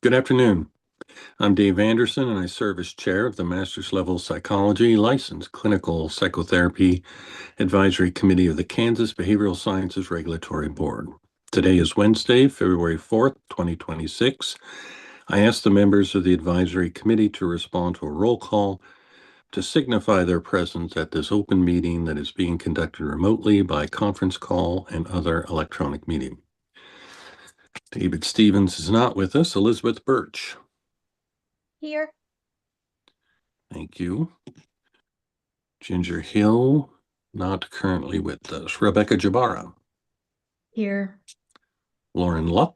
Good afternoon. I'm Dave Anderson, and I serve as chair of the Master's Level Psychology Licensed Clinical Psychotherapy Advisory Committee of the Kansas Behavioral Sciences Regulatory Board. Today is Wednesday, February 4th, 2026. I ask the members of the advisory committee to respond to a roll call to signify their presence at this open meeting that is being conducted remotely by conference call and other electronic meeting. David Stevens is not with us. Elizabeth Birch. Here. Thank you. Ginger Hill, not currently with us. Rebecca Jabara. Here. Lauren Luck.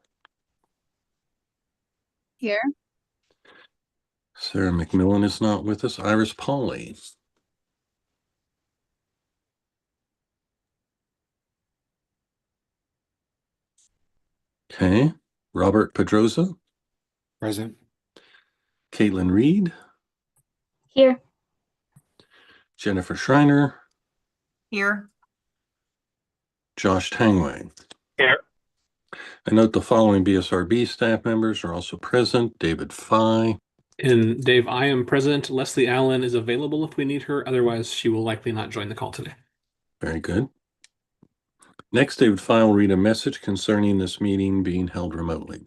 Here. Sarah McMillan is not with us. Iris Pauley. Okay. Robert Pedroza. Present. Caitlin Reed. Here. Jennifer Schreiner. Here. Josh Tangway. Here. I note the following BSRB staff members are also present. David Fye. And Dave, I am present. Leslie Allen is available if we need her. Otherwise, she will likely not join the call today. Very good. Next, David Fye will read a message concerning this meeting being held remotely.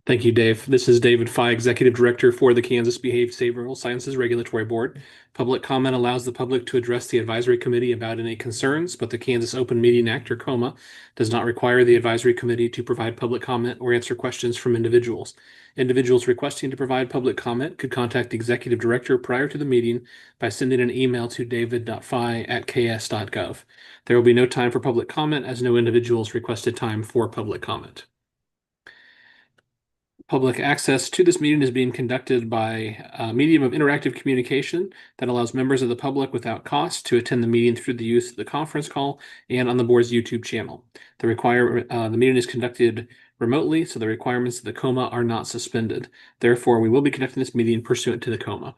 Thank you, Dave. This is David Fye, Executive Director for the Kansas Behavioral Sciences Regulatory Board. Public comment allows the public to address the advisory committee about any concerns, but the Kansas Open Meeting Act, or KOMA, does not require the advisory committee to provide public comment or answer questions from individuals. Individuals requesting to provide public comment could contact the Executive Director prior to the meeting by sending an email to david.fye@ks.gov. There will be no time for public comment as no individuals requested time for public comment. Public access to this meeting is being conducted by a medium of interactive communication that allows members of the public without cost to attend the meeting through the use of the conference call and on the board's YouTube channel. The meeting is conducted remotely, so the requirements of the KOMA are not suspended. Therefore, we will be conducting this meeting pursuant to the KOMA.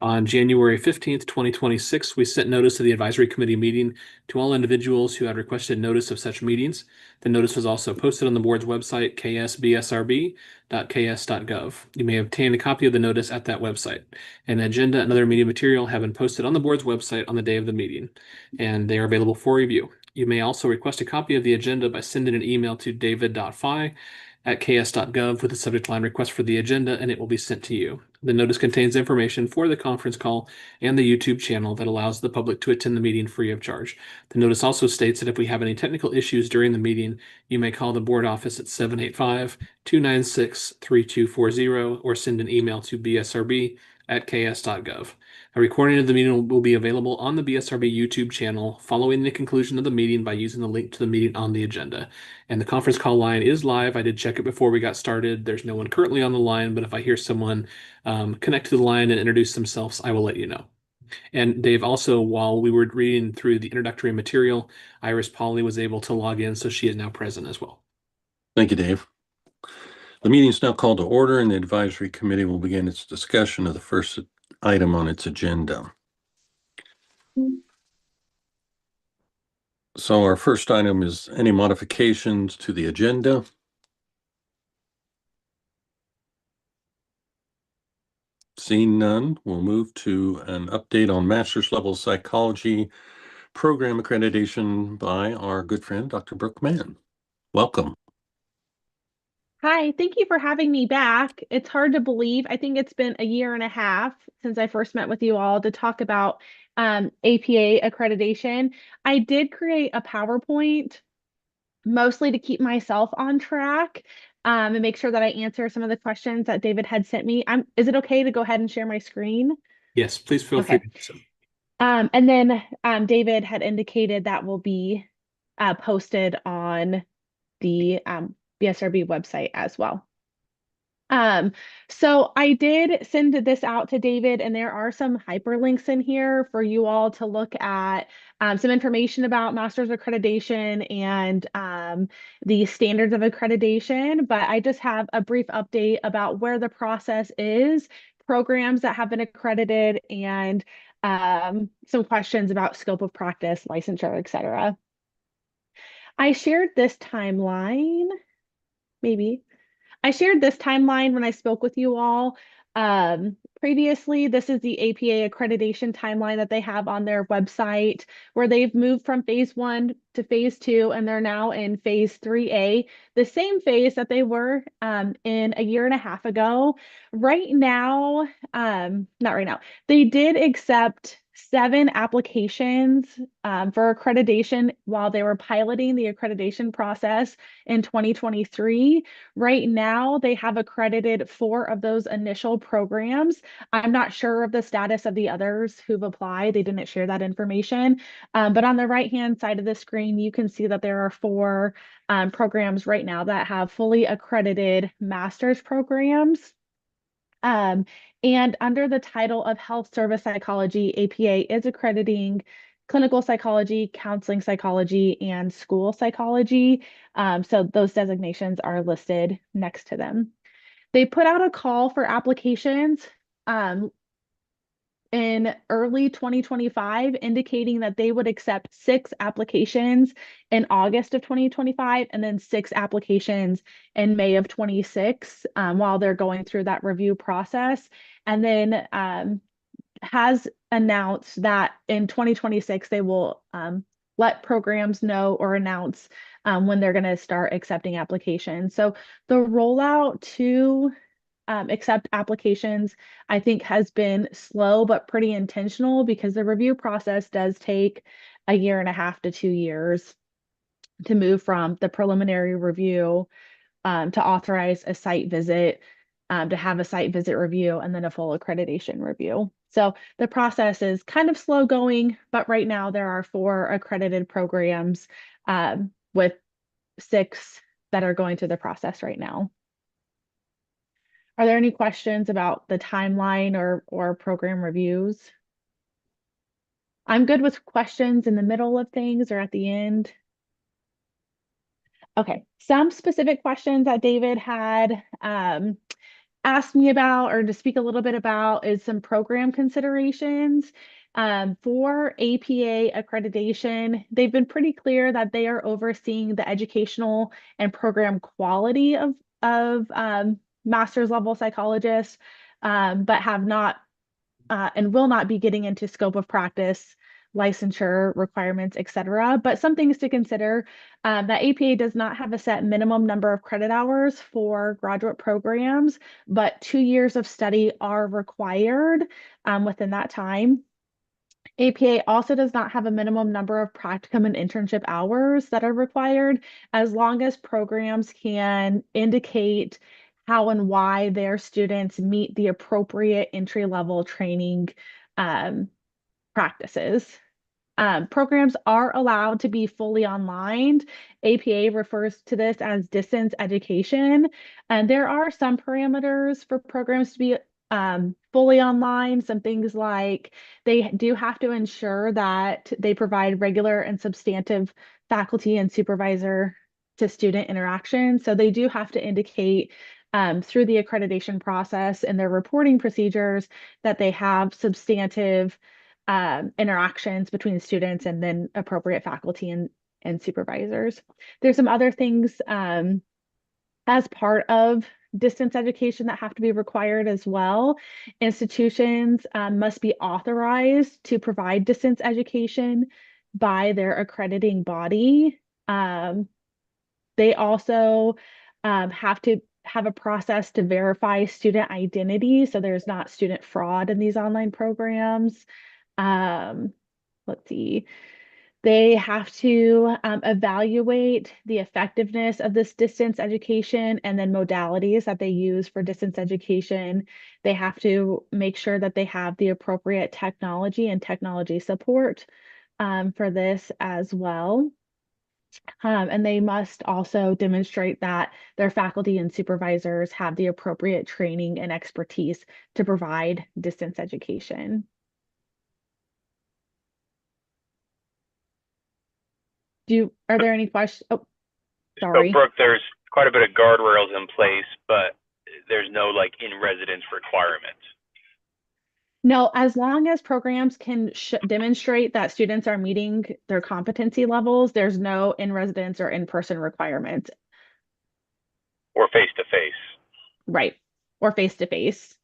On January 15th, 2026, we sent notice of the advisory committee meeting to all individuals who had requested notice of such meetings. The notice was also posted on the board's website, ksbsrb.ks.gov. You may obtain a copy of the notice at that website. An agenda and other media material have been posted on the board's website on the day of the meeting, and they are available for review. You may also request a copy of the agenda by sending an email to david.fye@ks.gov with the subject line request for the agenda, and it will be sent to you. The notice contains information for the conference call and the YouTube channel that allows the public to attend the meeting free of charge. The notice also states that if we have any technical issues during the meeting, you may call the board office at 785-296-3240 or send an email to bsrb@ks.gov. A recording of the meeting will be available on the BSRB YouTube channel following the conclusion of the meeting by using the link to the meeting on the agenda. And the conference call line is live. I did check it before we got started. There's no one currently on the line, but if I hear someone connect to the line and introduce themselves, I will let you know. And Dave, also, while we were reading through the introductory material, Iris Pauley was able to log in, so she is now present as well. Thank you, Dave. The meeting is now called to order, and the advisory committee will begin its discussion of the first item on its agenda. So our first item is any modifications to the agenda. Seeing none, we'll move to an update on Master's Level Psychology Program accreditation by our good friend, Dr. Brooke Mann. Welcome. Hi, thank you for having me back. It's hard to believe. I think it's been a year and a half since I first met with you all to talk about APA accreditation. I did create a PowerPoint mostly to keep myself on track and make sure that I answer some of the questions that David had sent me. Is it okay to go ahead and share my screen? Yes, please feel free to do so. And then David had indicated that will be posted on the BSRB website as well. So I did send this out to David, and there are some hyperlinks in here for you all to look at some information about master's accreditation and the standards of accreditation. But I just have a brief update about where the process is, programs that have been accredited, and some questions about scope of practice, licensure, etc. I shared this timeline, maybe. I shared this timeline when I spoke with you all. Previously, this is the APA accreditation timeline that they have on their website, where they've moved from phase 1 to phase 2, and they're now in phase 3A, the same phase that they were in a year and a half ago. Right now, not right now, they did accept 7 applications for accreditation while they were piloting the accreditation process in 2023. Right now, they have accredited 4 of those initial programs. I'm not sure of the status of the others who've applied. They didn't share that information. But on the right-hand side of the screen, you can see that there are 4 programs right now that have fully accredited master's programs. And under the title of Health Service Psychology, APA is accrediting clinical psychology, counseling psychology, and school psychology. So those designations are listed next to them. They put out a call for applications in early 2025, indicating that they would accept 6 applications in August of 2025 and then 6 applications in May of 26 while they're going through that review process. And then has announced that in 2026, they will let programs know or announce when they're going to start accepting applications. So the rollout to accept applications, I think, has been slow but pretty intentional, because the review process does take a year and a half to 2 years to move from the preliminary review to authorize a site visit, to have a site visit review, and then a full accreditation review. So the process is kind of slow going, but right now there are 4 accredited programs with 6 that are going through the process right now. Are there any questions about the timeline or program reviews? I'm good with questions in the middle of things or at the end. Okay, some specific questions that David had asked me about, or to speak a little bit about, is some program considerations. For APA accreditation, they've been pretty clear that they are overseeing the educational and program quality of master's level psychologists, but have not and will not be getting into scope of practice, licensure requirements, etc. But some things to consider, that APA does not have a set minimum number of credit hours for graduate programs, but 2 years of study are required within that time. APA also does not have a minimum number of practicum and internship hours that are required, as long as programs can indicate how and why their students meet the appropriate entry-level training practices. Programs are allowed to be fully online. APA refers to this as distance education, and there are some parameters for programs to be fully online. Some things like they do have to ensure that they provide regular and substantive faculty and supervisor to student interaction. So they do have to indicate through the accreditation process and their reporting procedures that they have substantive interactions between students and then appropriate faculty and supervisors. There's some other things as part of distance education that have to be required as well. Institutions must be authorized to provide distance education by their accrediting body. They also have to have a process to verify student identity, so there's not student fraud in these online programs. Let's see. They have to evaluate the effectiveness of this distance education and then modalities that they use for distance education. They have to make sure that they have the appropriate technology and technology support for this as well. And they must also demonstrate that their faculty and supervisors have the appropriate training and expertise to provide distance education. Are there any questions? Oh, sorry. So, Brooke, there's quite a bit of guardrails in place, but there's no like in-residence requirement. No, as long as programs can demonstrate that students are meeting their competency levels, there's no in-residence or in-person requirement. Or face-to-face. Right. Or face-to-face.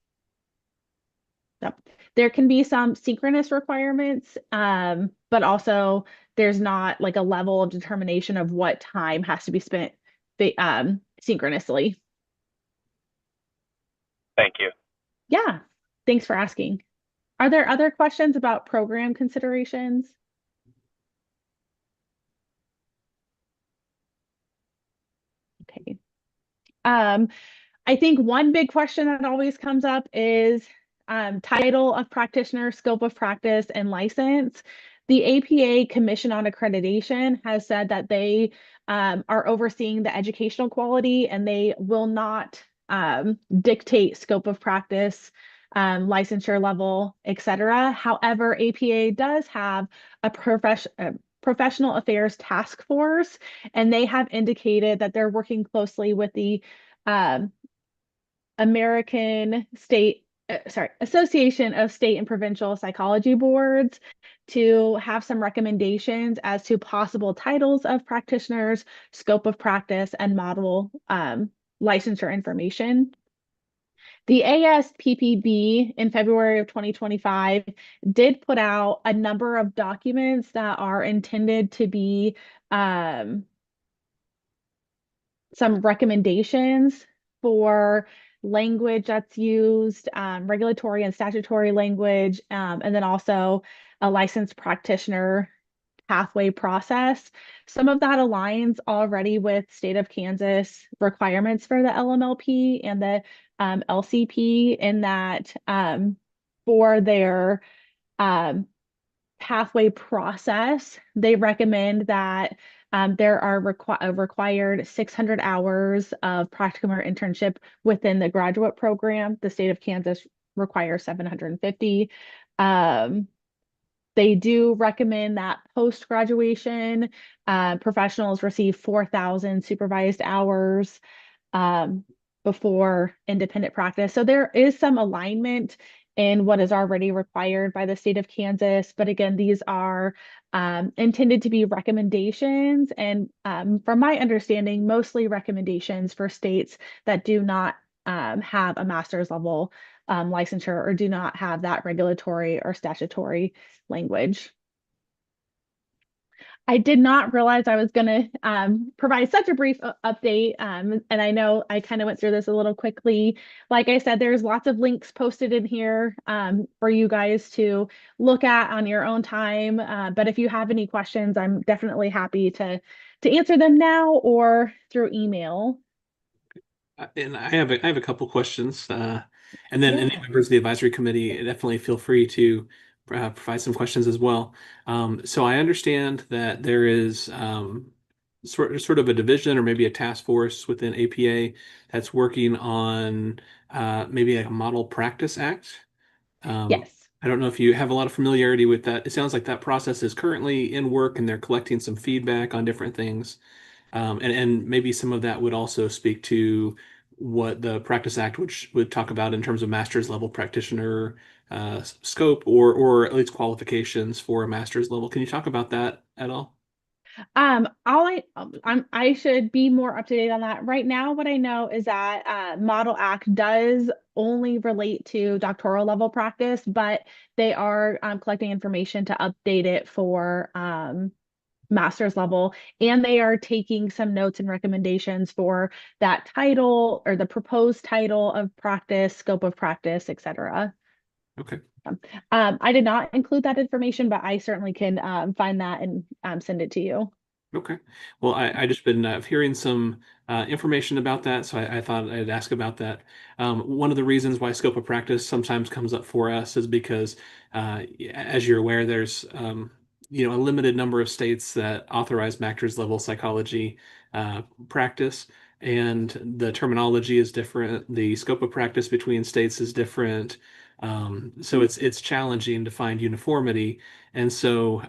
Yep. There can be some synchronous requirements, but also there's not like a level of determination of what time has to be spent synchronously. Thank you. Yeah, thanks for asking. Are there other questions about program considerations? Okay. I think one big question that always comes up is title of practitioner, scope of practice, and license. The APA Commission on Accreditation has said that they are overseeing the educational quality and they will not dictate scope of practice, licensure level, etc. However, APA does have a professional affairs task force, and they have indicated that they're working closely with the um, Association of State and Provincial Psychology Boards to have some recommendations as to possible titles of practitioners, scope of practice, and model licensure information. The ASPPB in February of 2025 did put out a number of documents that are intended to be some recommendations for language that's used, regulatory and statutory language, and then also a licensed practitioner pathway process. Some of that aligns already with state of Kansas requirements for the LMLP and the LCP in that for their pathway process, they recommend that there are required 600 hours of practicum or internship within the graduate program. The state of Kansas requires 750. They do recommend that post-graduation professionals receive 4,000 supervised hours before independent practice. So there is some alignment in what is already required by the state of Kansas. But again, these are intended to be recommendations. And from my understanding, mostly recommendations for states that do not have a master's level licensure or do not have that regulatory or statutory language. I did not realize I was going to provide such a brief update. And I know I kind of went through this a little quickly. Like I said, there's lots of links posted in here for you guys to look at on your own time. But if you have any questions, I'm definitely happy to answer them now or through email. And I have a couple questions, and then any Yeah. members of the advisory committee definitely feel free to provide some questions as well. So I understand that there is sort of a division or maybe a task force within APA that's working on maybe like a Model Practice Act. Yes. I don't know if you have a lot of familiarity with that. It sounds like that process is currently in work and they're collecting some feedback on different things. And maybe some of that would also speak to what the Practice Act would talk about in terms of master's level practitioner scope or at least qualifications for a master's level. Can you talk about that at all? I should be more up to date on that. Right now, what I know is that Model Act does only relate to doctoral level practice, but they are collecting information to update it for master's level, and they are taking some notes and recommendations for that title or the proposed title of practice, scope of practice, etc. Okay. I did not include that information, but I certainly can find that and send it to you. Okay. Well, I just been hearing some information about that, so I thought I'd ask about that. One of the reasons why scope of practice sometimes comes up for us is because, as you're aware, there's a limited number of states that authorize master's level psychology practice, and the terminology is different. The scope of practice between states is different. So it's challenging to find uniformity, and so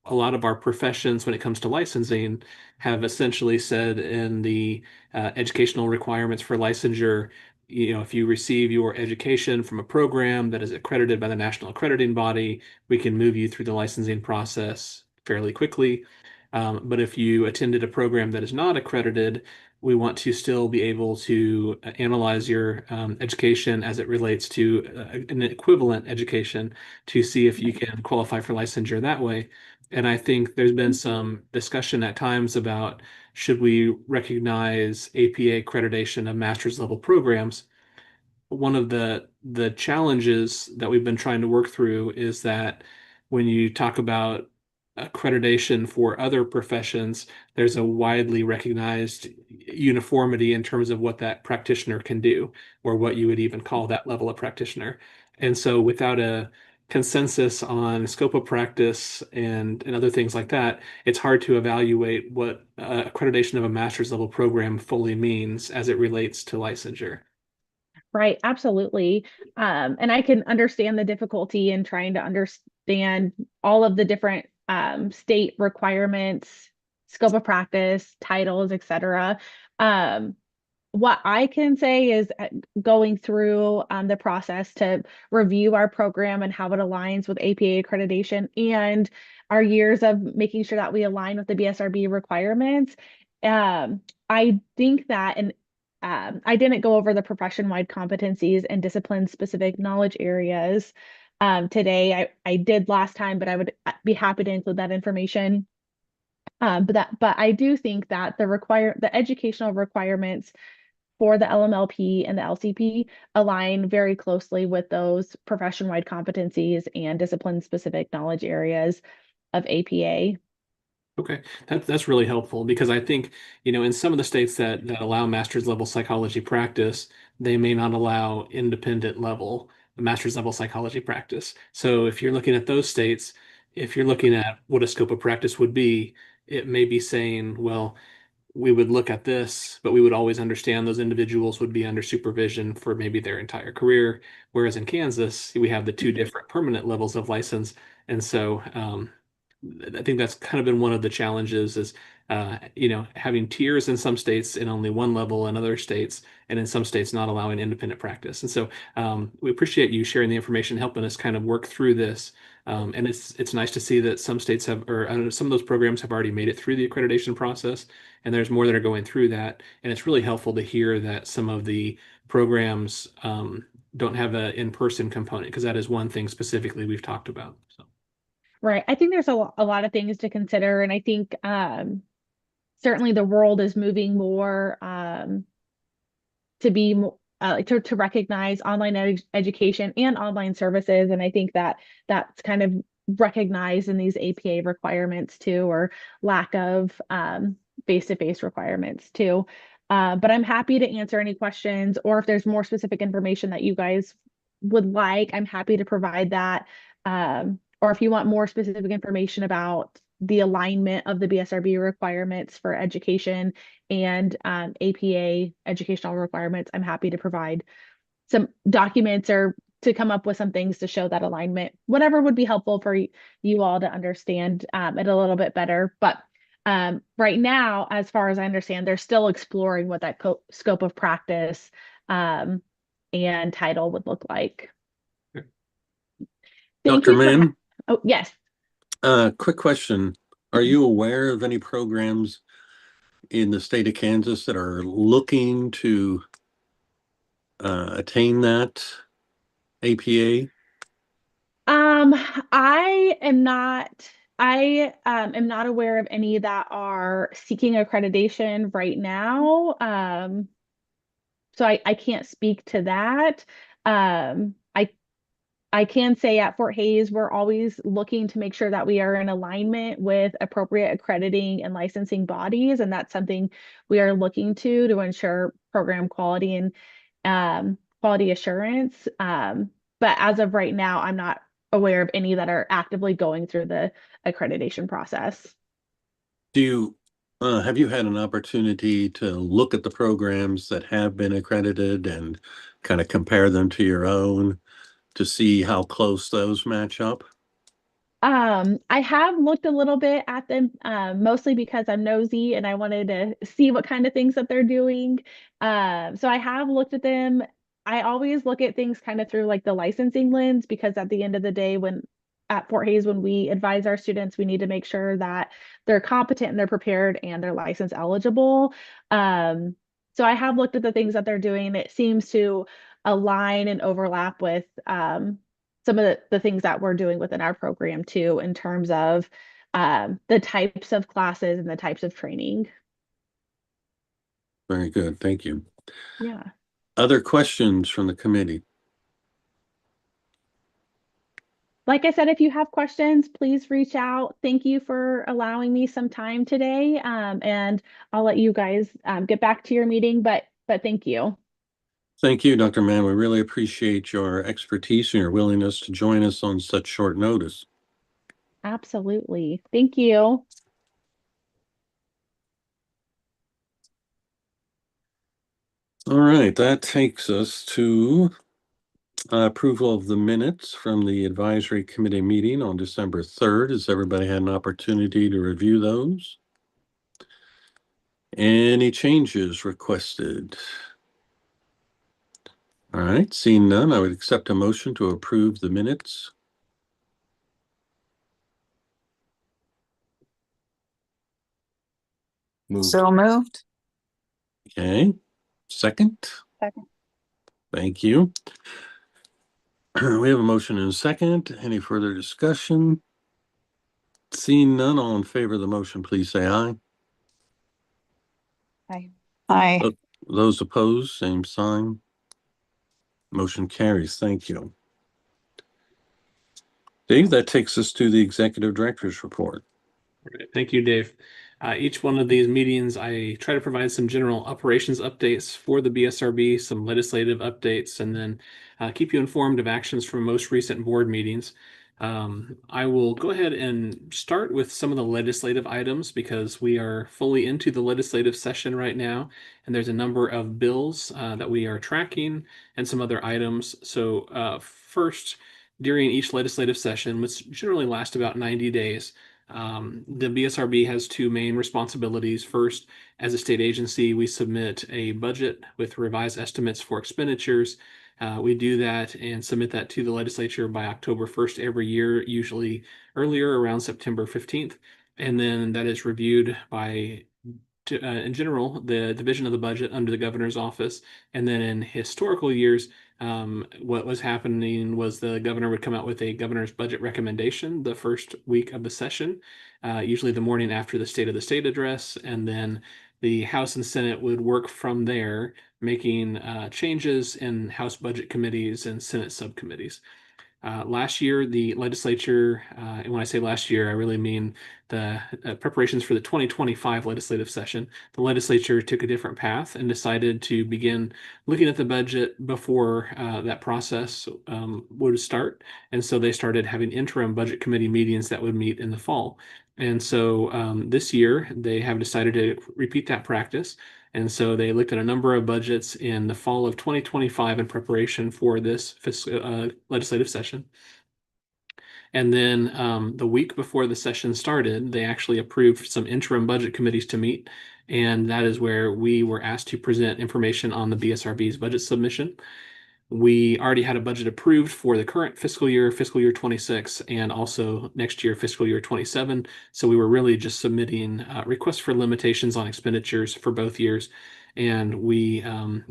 a lot of our professions when it comes to licensing have essentially said in the educational requirements for licensure, if you receive your education from a program that is accredited by the national accrediting body, we can move you through the licensing process fairly quickly. But if you attended a program that is not accredited, we want to still be able to analyze your education as it relates to an equivalent education to see if you can qualify for licensure that way. And I think there's been some discussion at times about should we recognize APA accreditation of master's level programs. One of the challenges that we've been trying to work through is that when you talk about accreditation for other professions, there's a widely recognized uniformity in terms of what that practitioner can do, or what you would even call that level of practitioner. And so without a consensus on scope of practice and other things like that, it's hard to evaluate what accreditation of a master's level program fully means as it relates to licensure. Right, absolutely. And I can understand the difficulty in trying to understand all of the different state requirements, scope of practice, titles, etc. What I can say is going through the process to review our program and how it aligns with APA accreditation and our years of making sure that we align with the BSRB requirements. I think that, and I didn't go over the profession-wide competencies and discipline-specific knowledge areas today. I did last time, but I would be happy to include that information. But I do think that the educational requirements for the LMLP and the LCP align very closely with those profession-wide competencies and discipline-specific knowledge areas of APA. Okay, that's really helpful because I think, in some of the states that allow master's level psychology practice, they may not allow independent level master's level psychology practice. So if you're looking at those states, if you're looking at what a scope of practice would be, it may be saying, well, we would look at this, but we would always understand those individuals would be under supervision for maybe their entire career. Whereas in Kansas, we have the two different permanent levels of license. And so I think that's kind of been one of the challenges is, having tiers in some states in only one level in other states, and in some states not allowing independent practice. And so we appreciate you sharing the information, helping us kind of work through this. And it's nice to see that some states have, or some of those programs have already made it through the accreditation process, and there's more that are going through that. And it's really helpful to hear that some of the programs don't have an in-person component, because that is one thing specifically we've talked about. So. Right. I think there's a lot of things to consider. And I think certainly the world is moving more to be more to recognize online education and online services. And I think that that's kind of recognized in these APA requirements too, or lack of face-to-face requirements too. But I'm happy to answer any questions, or if there's more specific information that you guys would like, I'm happy to provide that. Or if you want more specific information about the alignment of the BSRB requirements for education and APA educational requirements, I'm happy to provide some documents or to come up with some things to show that alignment, whatever would be helpful for you all to understand it a little bit better. But right now, as far as I understand, they're still exploring what that scope of practice and title would look like. Thank Dr. you for Min, oh, yes. quick question. Are you aware of any programs in the state of Kansas that are looking to attain that APA? I am not aware of any that are seeking accreditation right now. So I can't speak to that. I can say at Fort Hays, we're always looking to make sure that we are in alignment with appropriate accrediting and licensing bodies, and that's something we are looking to ensure program quality and quality assurance. But as of right now, I'm not aware of any that are actively going through the accreditation process. Have you had an opportunity to look at the programs that have been accredited and kind of compare them to your own to see how close those match up? I have looked a little bit at them, mostly because I'm nosy and I wanted to see what kind of things that they're doing. So I have looked at them. I always look at things kind of through like the licensing lens, because at the end of the day, when at Fort Hays, when we advise our students, we need to make sure that they're competent and they're prepared and they're license eligible. So I have looked at the things that they're doing. It seems to align and overlap with some of the things that we're doing within our program too, in terms of the types of classes and the types of training. Very good. Thank you. Yeah. Other questions from the committee? Like I said, if you have questions, please reach out. Thank you for allowing me some time today. And I'll let you guys get back to your meeting, but thank you. Thank you, Dr. Mann. We really appreciate your expertise and your willingness to join us on such short notice. Absolutely. Thank you. All right, that takes us to approval of the minutes from the advisory committee meeting on December 3rd. Has everybody had an opportunity to review those? Any changes requested? All right, seeing none, I would accept a motion to approve the minutes. Moved. So moved. Okay, second? Second. Thank you. We have a motion and a second. Any further discussion? Seeing none, all in favor of the motion, please say aye. Aye. Aye. Those opposed, same sign. Motion carries. Thank you. Dave, that takes us to the executive director's report. Right. Thank you, Dave. Each one of these meetings, I try to provide some general operations updates for the BSRB, some legislative updates, and then keep you informed of actions from most recent board meetings. I will go ahead and start with some of the legislative items because we are fully into the legislative session right now, and there's a number of bills that we are tracking and some other items. So first, during each legislative session, which generally lasts about 90 days, the BSRB has two main responsibilities. First, as a state agency, we submit a budget with revised estimates for expenditures. We do that and submit that to the legislature by October 1st every year, usually earlier around September 15th. And then that is reviewed by, in general, the division of the budget under the governor's office. And then in historical years, what was happening was the governor would come out with a governor's budget recommendation the first week of the session, usually the morning after the State of the State address, and then the House and Senate would work from there, making changes in House budget committees and Senate subcommittees. Last year, the legislature, and when I say last year, I really mean the preparations for the 2025 legislative session, the legislature took a different path and decided to begin looking at the budget before that process would start. And so they started having interim budget committee meetings that would meet in the fall. And so this year, they have decided to repeat that practice. And so they looked at a number of budgets in the fall of 2025 in preparation for this legislative session. And then the week before the session started, they actually approved some interim budget committees to meet. And that is where we were asked to present information on the BSRB's budget submission. We already had a budget approved for the current fiscal year 26, and also next year, fiscal year 27. So we were really just submitting requests for limitations on expenditures for both years. And we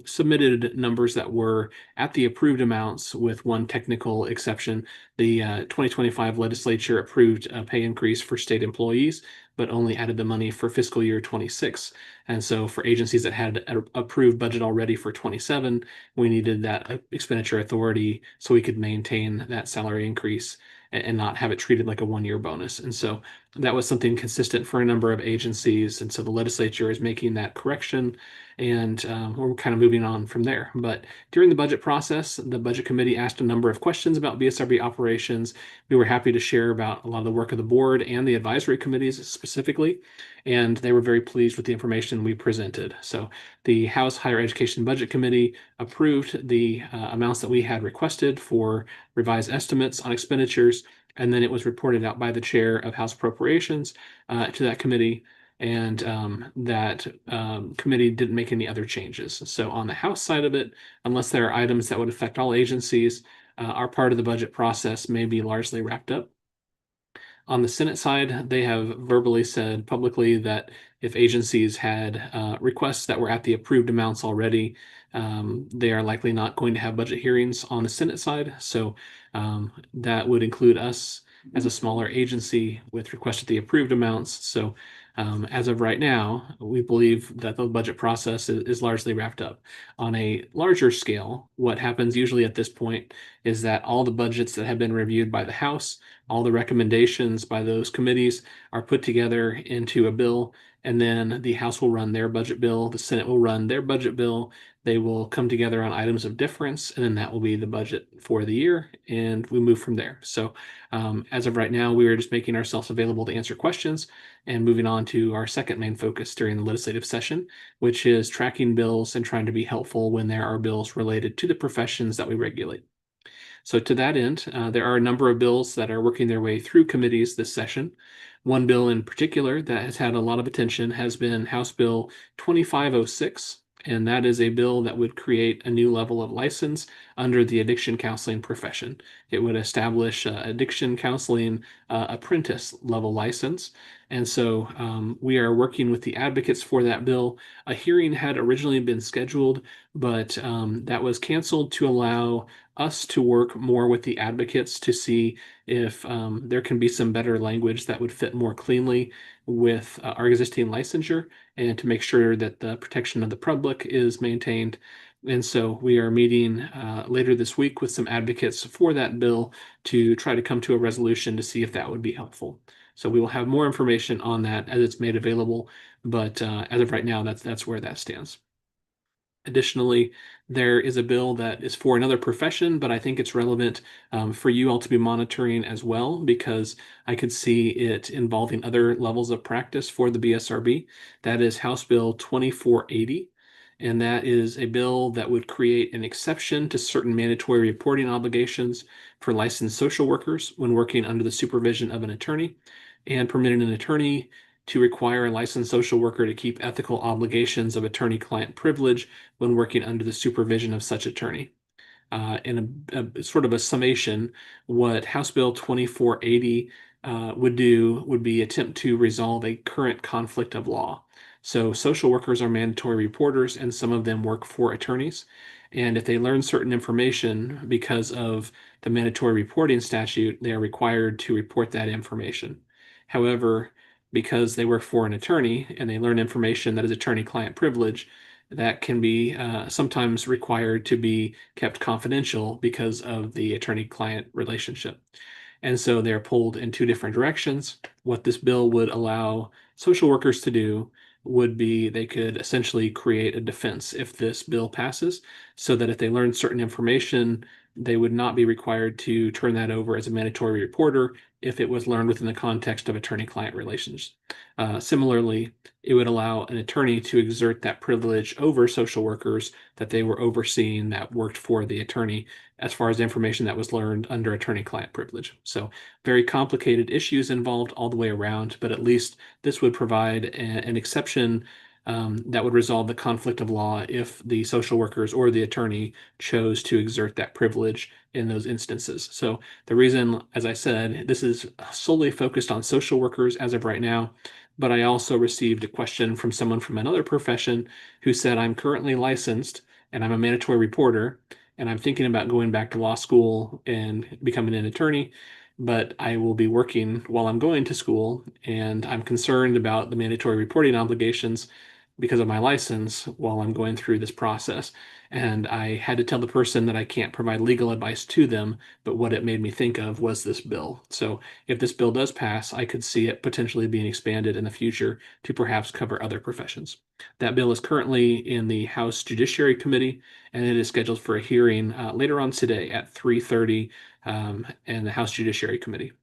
submitted numbers that were at the approved amounts with one technical exception. The 2025 legislature approved a pay increase for state employees, but only added the money for fiscal year 26. And so for agencies that had an approved budget already for 27, we needed that expenditure authority so we could maintain that salary increase and not have it treated like a one-year bonus. And so that was something consistent for a number of agencies. And so the legislature is making that correction, and we're kind of moving on from there. But during the budget process, the budget committee asked a number of questions about BSRB operations. We were happy to share about a lot of the work of the board and the advisory committees specifically, and they were very pleased with the information we presented. So the House Higher Education Budget Committee approved the amounts that we had requested for revised estimates on expenditures, and then it was reported out by the chair of House Appropriations to that committee, and that committee didn't make any other changes. So on the House side of it, unless there are items that would affect all agencies, our part of the budget process may be largely wrapped up. On the Senate side, they have verbally said publicly that if agencies had requests that were at the approved amounts already, they are likely not going to have budget hearings on the Senate side. So that would include us as a smaller agency with requests at the approved amounts. So as of right now, we believe that the budget process is largely wrapped up. On a larger scale, what happens usually at this point is that all the budgets that have been reviewed by the House, all the recommendations by those committees are put together into a bill, and then the House will run their budget bill, the Senate will run their budget bill. They will come together on items of difference, and then that will be the budget for the year, and we move from there. So as of right now, we are just making ourselves available to answer questions and moving on to our second main focus during the legislative session, which is tracking bills and trying to be helpful when there are bills related to the professions that we regulate. So to that end, there are a number of bills that are working their way through committees this session. One bill in particular that has had a lot of attention has been House Bill 2506, and that is a bill that would create a new level of license under the addiction counseling profession. It would establish addiction counseling apprentice level license. And so we are working with the advocates for that bill. A hearing had originally been scheduled, but that was canceled to allow us to work more with the advocates to see if there can be some better language that would fit more cleanly with our existing licensure and to make sure that the protection of the public is maintained. And so we are meeting later this week with some advocates for that bill to try to come to a resolution to see if that would be helpful. So we will have more information on that as it's made available, but as of right now, that's where that stands. Additionally, there is a bill that is for another profession, but I think it's relevant for you all to be monitoring as well, because I could see it involving other levels of practice for the BSRB. That is House Bill 2480. And that is a bill that would create an exception to certain mandatory reporting obligations for licensed social workers when working under the supervision of an attorney, and permitting an attorney to require a licensed social worker to keep ethical obligations of attorney-client privilege when working under the supervision of such attorney. In a sort of a summation, what House Bill 2480 would do would be attempt to resolve a current conflict of law. So social workers are mandatory reporters, and some of them work for attorneys. And if they learn certain information because of the mandatory reporting statute, they are required to report that information. However, because they work for an attorney and they learn information that is attorney-client privilege, that can be sometimes required to be kept confidential because of the attorney-client relationship. And so they're pulled in two different directions. What this bill would allow social workers to do would be they could essentially create a defense if this bill passes, so that if they learn certain information, they would not be required to turn that over as a mandatory reporter if it was learned within the context of attorney-client relations. Similarly, it would allow an attorney to exert that privilege over social workers that they were overseeing that worked for the attorney as far as information that was learned under attorney-client privilege. So very complicated issues involved all the way around, but at least this would provide an exception that would resolve the conflict of law if the social workers or the attorney chose to exert that privilege in those instances. So the reason, as I said, this is solely focused on social workers as of right now, but I also received a question from someone from another profession who said, I'm currently licensed and I'm a mandatory reporter, and I'm thinking about going back to law school and becoming an attorney, but I will be working while I'm going to school, and I'm concerned about the mandatory reporting obligations because of my license while I'm going through this process. And I had to tell the person that I can't provide legal advice to them, but what it made me think of was this bill. So if this bill does pass, I could see it potentially being expanded in the future to perhaps cover other professions. That bill is currently in the House Judiciary Committee, and it is scheduled for a hearing later on today at 3:30 in the House Judiciary Committee.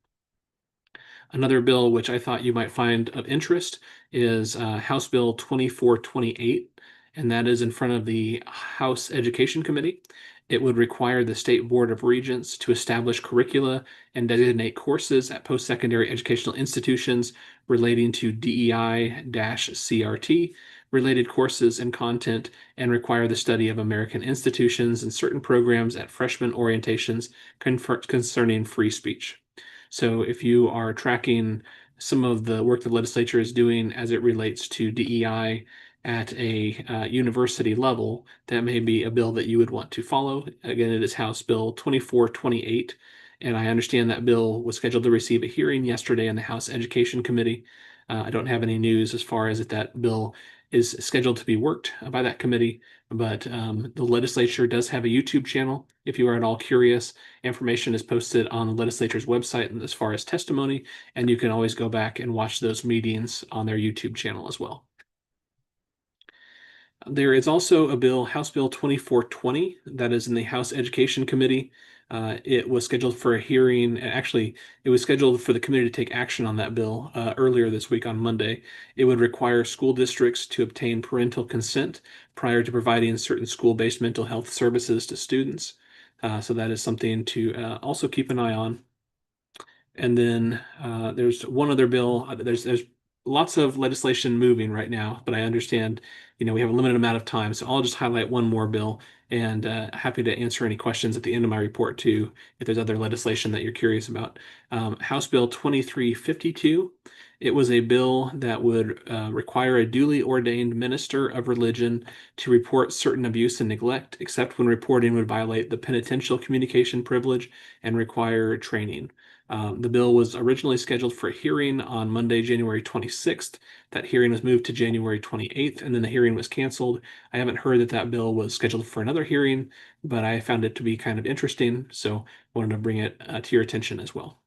Another bill which I thought you might find of interest is House Bill 2428, and that is in front of the House Education Committee. It would require the State Board of Regents to establish curricula and designate courses at post-secondary educational institutions relating to DEI-CRT, related courses and content, and require the study of American institutions and certain programs at freshman orientations concerning free speech. So if you are tracking some of the work the legislature is doing as it relates to DEI at a university level, that may be a bill that you would want to follow. Again, it is House Bill 2428. And I understand that bill was scheduled to receive a hearing yesterday in the House Education Committee. I don't have any news as far as if that bill is scheduled to be worked by that committee, but the legislature does have a YouTube channel. If you are at all curious, information is posted on the legislature's website as far as testimony, and you can always go back and watch those meetings on their YouTube channel as well. There is also a bill, House Bill 2420, that is in the House Education Committee. It was scheduled for a hearing. Actually, it was scheduled for the committee to take action on that bill earlier this week on Monday. It would require school districts to obtain parental consent prior to providing certain school-based mental health services to students. So that is something to also keep an eye on. And then there's one other bill. There's lots of legislation moving right now, but I understand, we have a limited amount of time, so I'll just highlight one more bill, and happy to answer any questions at the end of my report too, if there's other legislation that you're curious about. House Bill 2352. It was a bill that would require a duly ordained minister of religion to report certain abuse and neglect, except when reporting would violate the penitential communication privilege and require training. The bill was originally scheduled for a hearing on Monday, January 26th. That hearing was moved to January 28th, and then the hearing was canceled. I haven't heard that that bill was scheduled for another hearing, but I found it to be kind of interesting, so wanted to bring it to your attention as well.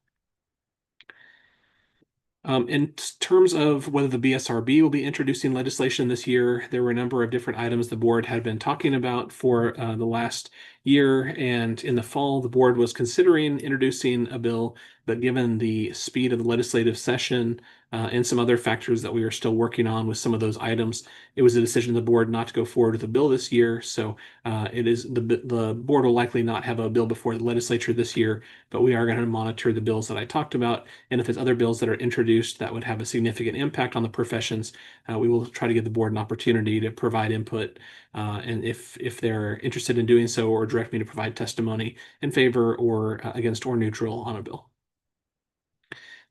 In terms of whether the BSRB will be introducing legislation this year, there were a number of different items the board had been talking about for the last year. And in the fall, the board was considering introducing a bill, but given the speed of the legislative session and some other factors that we are still working on with some of those items, it was a decision of the board not to go forward with a bill this year. So the board will likely not have a bill before the legislature this year, but we are going to monitor the bills that I talked about. And if there's other bills that are introduced that would have a significant impact on the professions, we will try to give the board an opportunity to provide input. And if they're interested in doing so, or direct me to provide testimony in favor or against or neutral on a bill.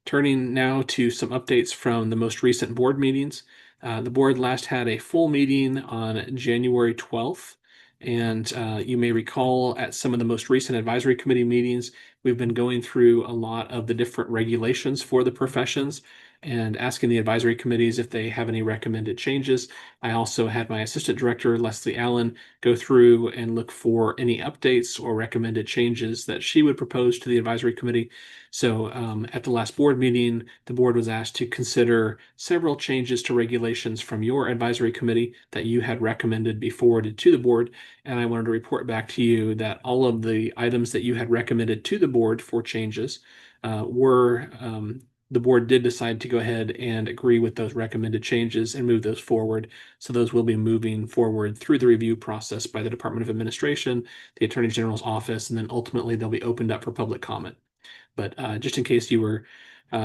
Turning now to some updates from the most recent board meetings. The board last had a full meeting on January 12th. And you may recall at some of the most recent advisory committee meetings, we've been going through a lot of the different regulations for the professions and asking the advisory committees if they have any recommended changes. I also had my assistant director, Leslie Allen, go through and look for any updates or recommended changes that she would propose to the advisory committee. So at the last board meeting, the board was asked to consider several changes to regulations from your advisory committee that you had recommended be forwarded to the board. And I wanted to report back to you that all of the items that you had recommended to the board for changes the board did decide to go ahead and agree with those recommended changes and move those forward. So those will be moving forward through the review process by the Department of Administration, the Attorney General's office, and then ultimately they'll be opened up for public comment. But just in case you were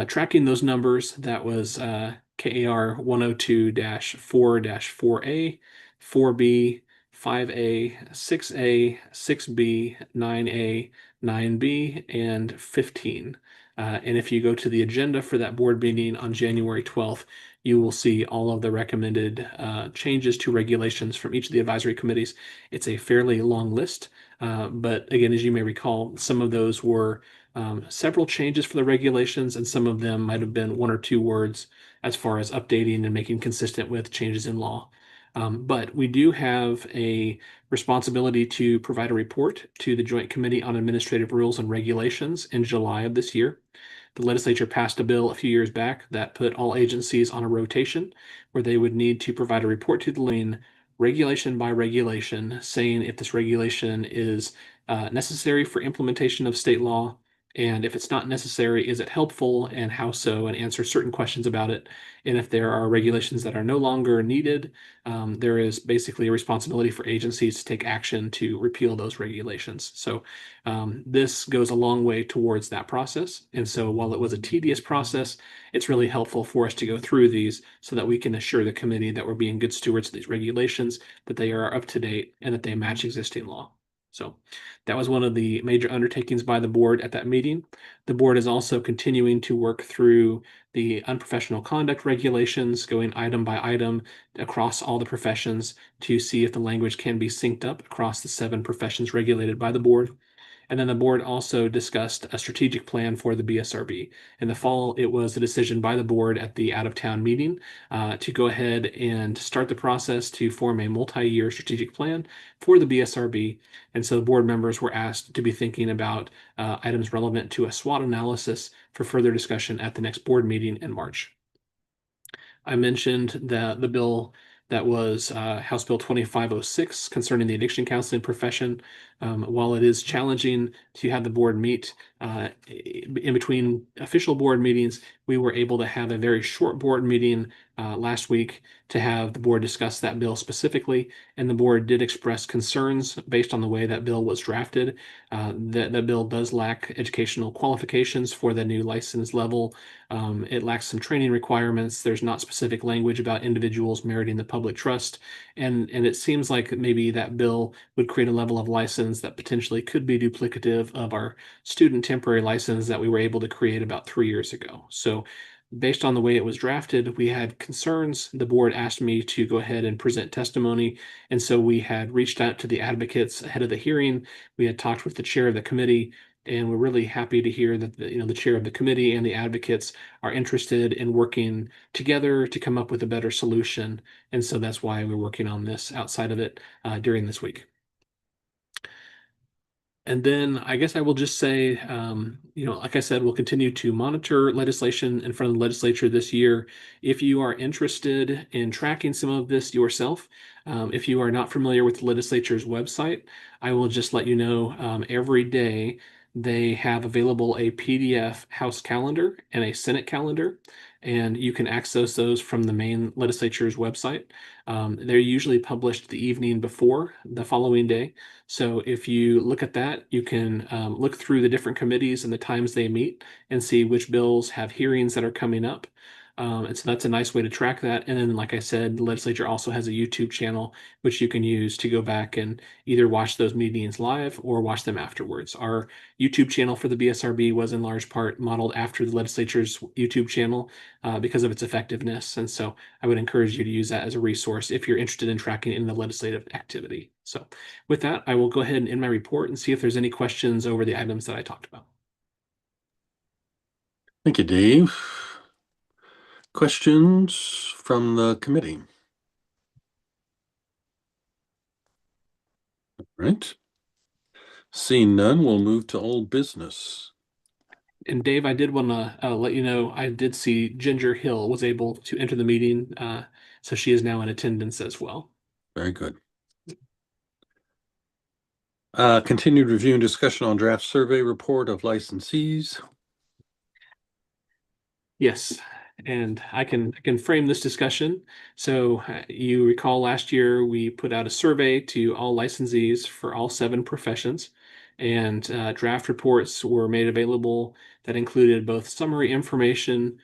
tracking those numbers, that was KAR 102-4-4A, 4B, 5A, 6A, 6B, 9A, 9B, and 15. And if you go to the agenda for that board meeting on January 12th, you will see all of the recommended changes to regulations from each of the advisory committees. It's a fairly long list, but again, as you may recall, some of those were several changes for the regulations, and some of them might have been one or two words as far as updating and making consistent with changes in law. But we do have a responsibility to provide a report to the Joint Committee on Administrative Rules and Regulations in July of this year. The legislature passed a bill a few years back that put all agencies on a rotation where they would need to provide a report to the lane regulation by regulation, saying if this regulation is necessary for implementation of state law, and if it's not necessary, is it helpful, and how so, and answer certain questions about it. And if there are regulations that are no longer needed, there is basically a responsibility for agencies to take action to repeal those regulations. So this goes a long way towards that process. And so while it was a tedious process, it's really helpful for us to go through these so that we can assure the committee that we're being good stewards of these regulations, that they are up to date, and that they match existing law. So that was one of the major undertakings by the board at that meeting. The board is also continuing to work through the unprofessional conduct regulations, going item by item across all the professions to see if the language can be synced up across the 7 professions regulated by the board. And then the board also discussed a strategic plan for the BSRB. In the fall, it was a decision by the board at the out-of-town meeting to go ahead and start the process to form a multi-year strategic plan for the BSRB. And so the board members were asked to be thinking about items relevant to a SWOT analysis for further discussion at the next board meeting in March. I mentioned the bill that was House Bill 2506 concerning the addiction counseling profession. While it is challenging to have the board meet in between official board meetings, we were able to have a very short board meeting last week to have the board discuss that bill specifically. And the board did express concerns based on the way that bill was drafted. That bill does lack educational qualifications for the new license level. It lacks some training requirements. There's not specific language about individuals meriting the public trust. And it seems like maybe that bill would create a level of license that potentially could be duplicative of our student temporary license that we were able to create about 3 years ago. So based on the way it was drafted, we had concerns. The board asked me to go ahead and present testimony. And so we had reached out to the advocates ahead of the hearing. We had talked with the chair of the committee, and we're really happy to hear that the chair of the committee and the advocates are interested in working together to come up with a better solution. And so that's why we're working on this outside of it during this week. And then I guess I will just say, like I said, we'll continue to monitor legislation in front of the legislature this year. If you are interested in tracking some of this yourself, if you are not familiar with the legislature's website, I will just let you know every day they have available a PDF House calendar and a Senate calendar, and you can access those from the main legislature's website. They're usually published the evening before the following day. So if you look at that, you can look through the different committees and the times they meet and see which bills have hearings that are coming up. And so that's a nice way to track that. And then, like I said, the legislature also has a YouTube channel, which you can use to go back and either watch those meetings live or watch them afterwards. Our YouTube channel for the BSRB was in large part modeled after the legislature's YouTube channel because of its effectiveness. And so I would encourage you to use that as a resource if you're interested in tracking in the legislative activity. So with that, I will go ahead and end my report and see if there's any questions over the items that I talked about. Thank you, Dave. Questions from the committee? All right. Seeing none, we'll move to old business. And Dave, I did want to let you know, I did see Ginger Hill was able to enter the meeting. So she is now in attendance as well. Very good. Continued review and discussion on draft survey report of licensees. Yes, and I can frame this discussion. So you recall last year we put out a survey to all licensees for all 7 professions, and draft reports were made available that included both summary information.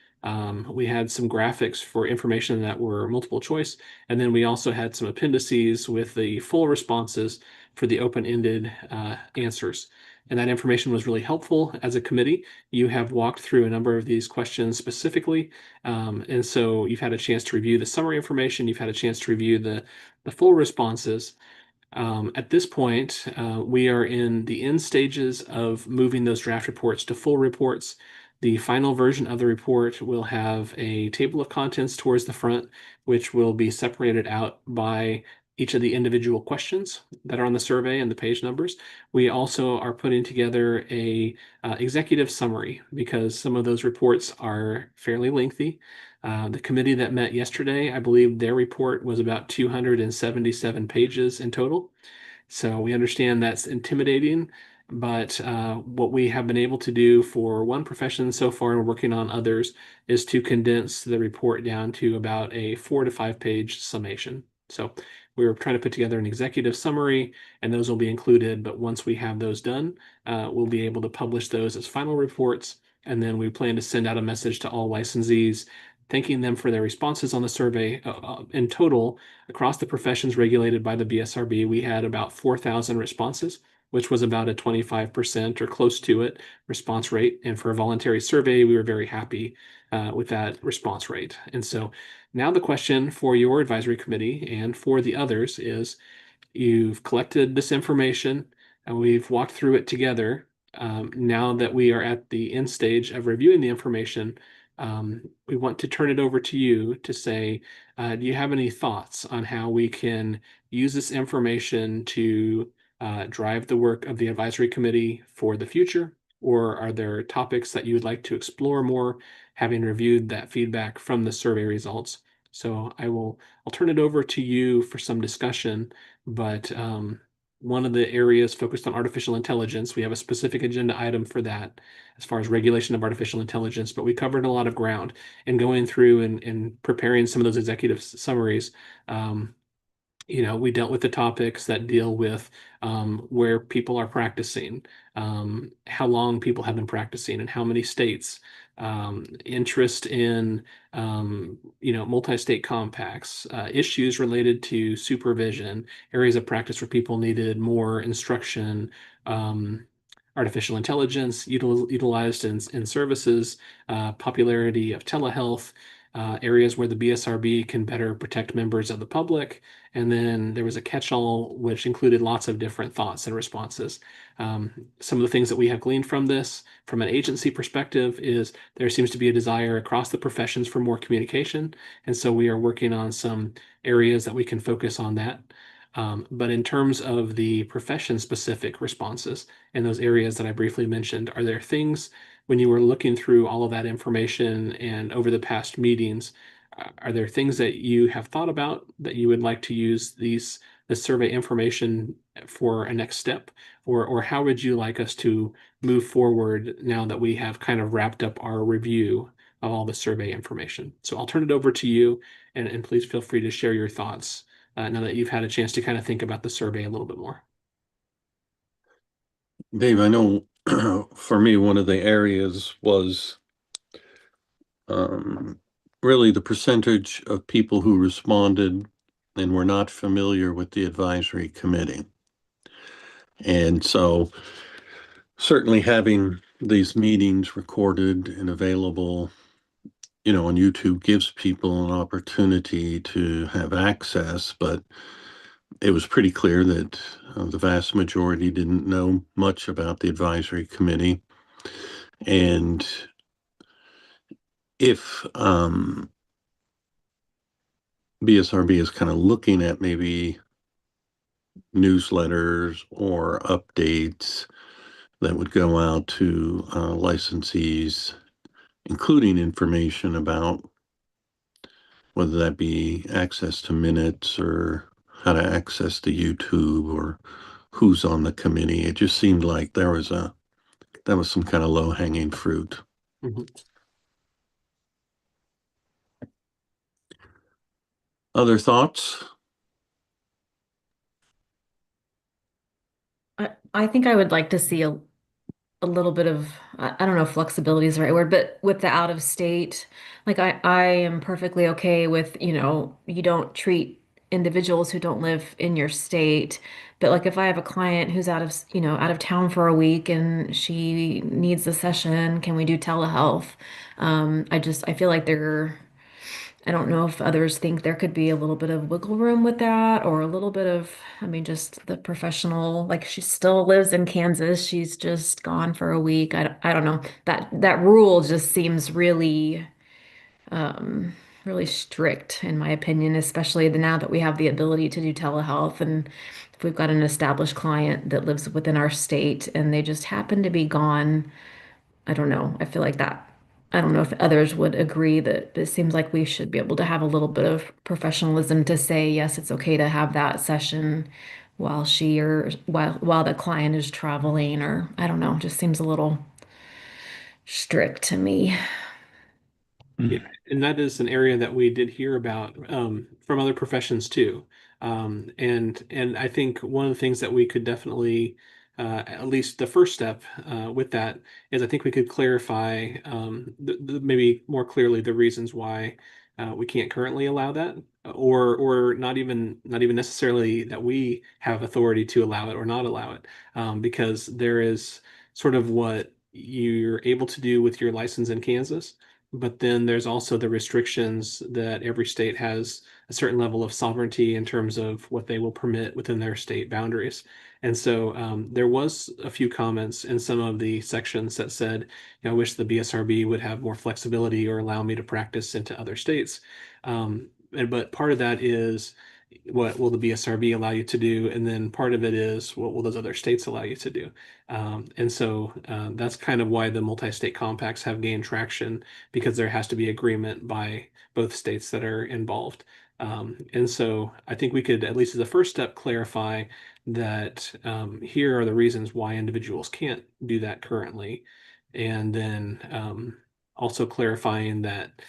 We had some graphics for information that were multiple choice, and then we also had some appendices with the full responses for the open-ended answers. And that information was really helpful as a committee. You have walked through a number of these questions specifically. And so you've had a chance to review the summary information. You've had a chance to review the full responses. At this point, we are in the end stages of moving those draft reports to full reports. The final version of the report will have a table of contents towards the front, which will be separated out by each of the individual questions that are on the survey and the page numbers. We also are putting together a executive summary because some of those reports are fairly lengthy. The committee that met yesterday, I believe their report was about 277 pages in total. So we understand that's intimidating, but what we have been able to do for one profession so far, and we're working on others, is to condense the report down to about a 4 to 5 page summation. So we're trying to put together an executive summary, and those will be included. But once we have those done, we'll be able to publish those as final reports. And then we plan to send out a message to all licensees, thanking them for their responses on the survey. In total, across the professions regulated by the BSRB, we had about 4,000 responses. which was about a 25% or close to it response rate. And for a voluntary survey, we were very happy with that response rate. And so now the question for your advisory committee and for the others is, you've collected this information and we've walked through it together. Now that we are at the end stage of reviewing the information, we want to turn it over to you to say, do you have any thoughts on how we can use this information to drive the work of the advisory committee for the future? Or are there topics that you would like to explore more, having reviewed that feedback from the survey results? So I'll turn it over to you for some discussion, but one of the areas focused on artificial intelligence, we have a specific agenda item for that as far as regulation of artificial intelligence, but we covered a lot of ground and going through and preparing some of those executive summaries. We dealt with the topics that deal with where people are practicing, how long people have been practicing, and how many states, interest in, multi-state compacts, issues related to supervision, areas of practice where people needed more instruction, artificial intelligence utilized in services, popularity of telehealth, areas where the BSRB can better protect members of the public. And then there was a catch-all which included lots of different thoughts and responses. Some of the things that we have gleaned from this, from an agency perspective, is there seems to be a desire across the professions for more communication. And so we are working on some areas that we can focus on that. But in terms of the profession-specific responses in those areas that I briefly mentioned, are there things when you were looking through all of that information and over the past meetings, are there things that you have thought about that you would like to use the survey information for a next step? Or how would you like us to move forward now that we have kind of wrapped up our review of all the survey information? So I'll turn it over to you, and please feel free to share your thoughts now that you've had a chance to kind of think about the survey a little bit more. Dave, I know for me, one of the areas was really the percentage of people who responded and were not familiar with the advisory committee. And so certainly having these meetings recorded and available, on YouTube gives people an opportunity to have access, but it was pretty clear that the vast majority didn't know much about the advisory committee. And if BSRB is kind of looking at maybe newsletters or updates that would go out to licensees, including information about whether that be access to minutes or how to access the YouTube or who's on the committee. It just seemed like that was some kind of low-hanging fruit. Mm-hmm. Other thoughts? I think I would like to see a little bit of, I don't know if flexibility is the right word, but with the out of state, like I am perfectly okay with, you don't treat individuals who don't live in your state. But like if I have a client who's out of town for a week and she needs a session, can we do telehealth? I feel like I don't know if others think there could be a little bit of wiggle room with that or a little bit of, just the professional, like she still lives in Kansas. She's just gone for a week. I don't know. That rule just seems really strict in my opinion, especially now that we have the ability to do telehealth. And if we've got an established client that lives within our state and they just happen to be gone, I don't know. I feel like that. I don't know if others would agree that it seems like we should be able to have a little bit of professionalism to say, yes, it's okay to have that session while the client is traveling, or I don't know, just seems a little strict to me. Yeah, and that is an area that we did hear about from other professions too. And I think one of the things that we could definitely, at least the first step with that, is I think we could clarify maybe more clearly the reasons why We can't currently allow that, or not even necessarily that we have authority to allow it or not allow it, because there is sort of what you're able to do with your license in Kansas, but then there's also the restrictions that every state has a certain level of sovereignty in terms of what they will permit within their state boundaries. And so there was a few comments in some of the sections that said, I wish the BSRB would have more flexibility or allow me to practice into other states. But part of that is what will the BSRB allow you to do? And then part of it is what will those other states allow you to do? And so that's kind of why the multi-state compacts have gained traction, because there has to be agreement by both states that are involved. And so I think we could, at least as a first step, clarify that here are the reasons why individuals can't do that currently. And then also clarifying that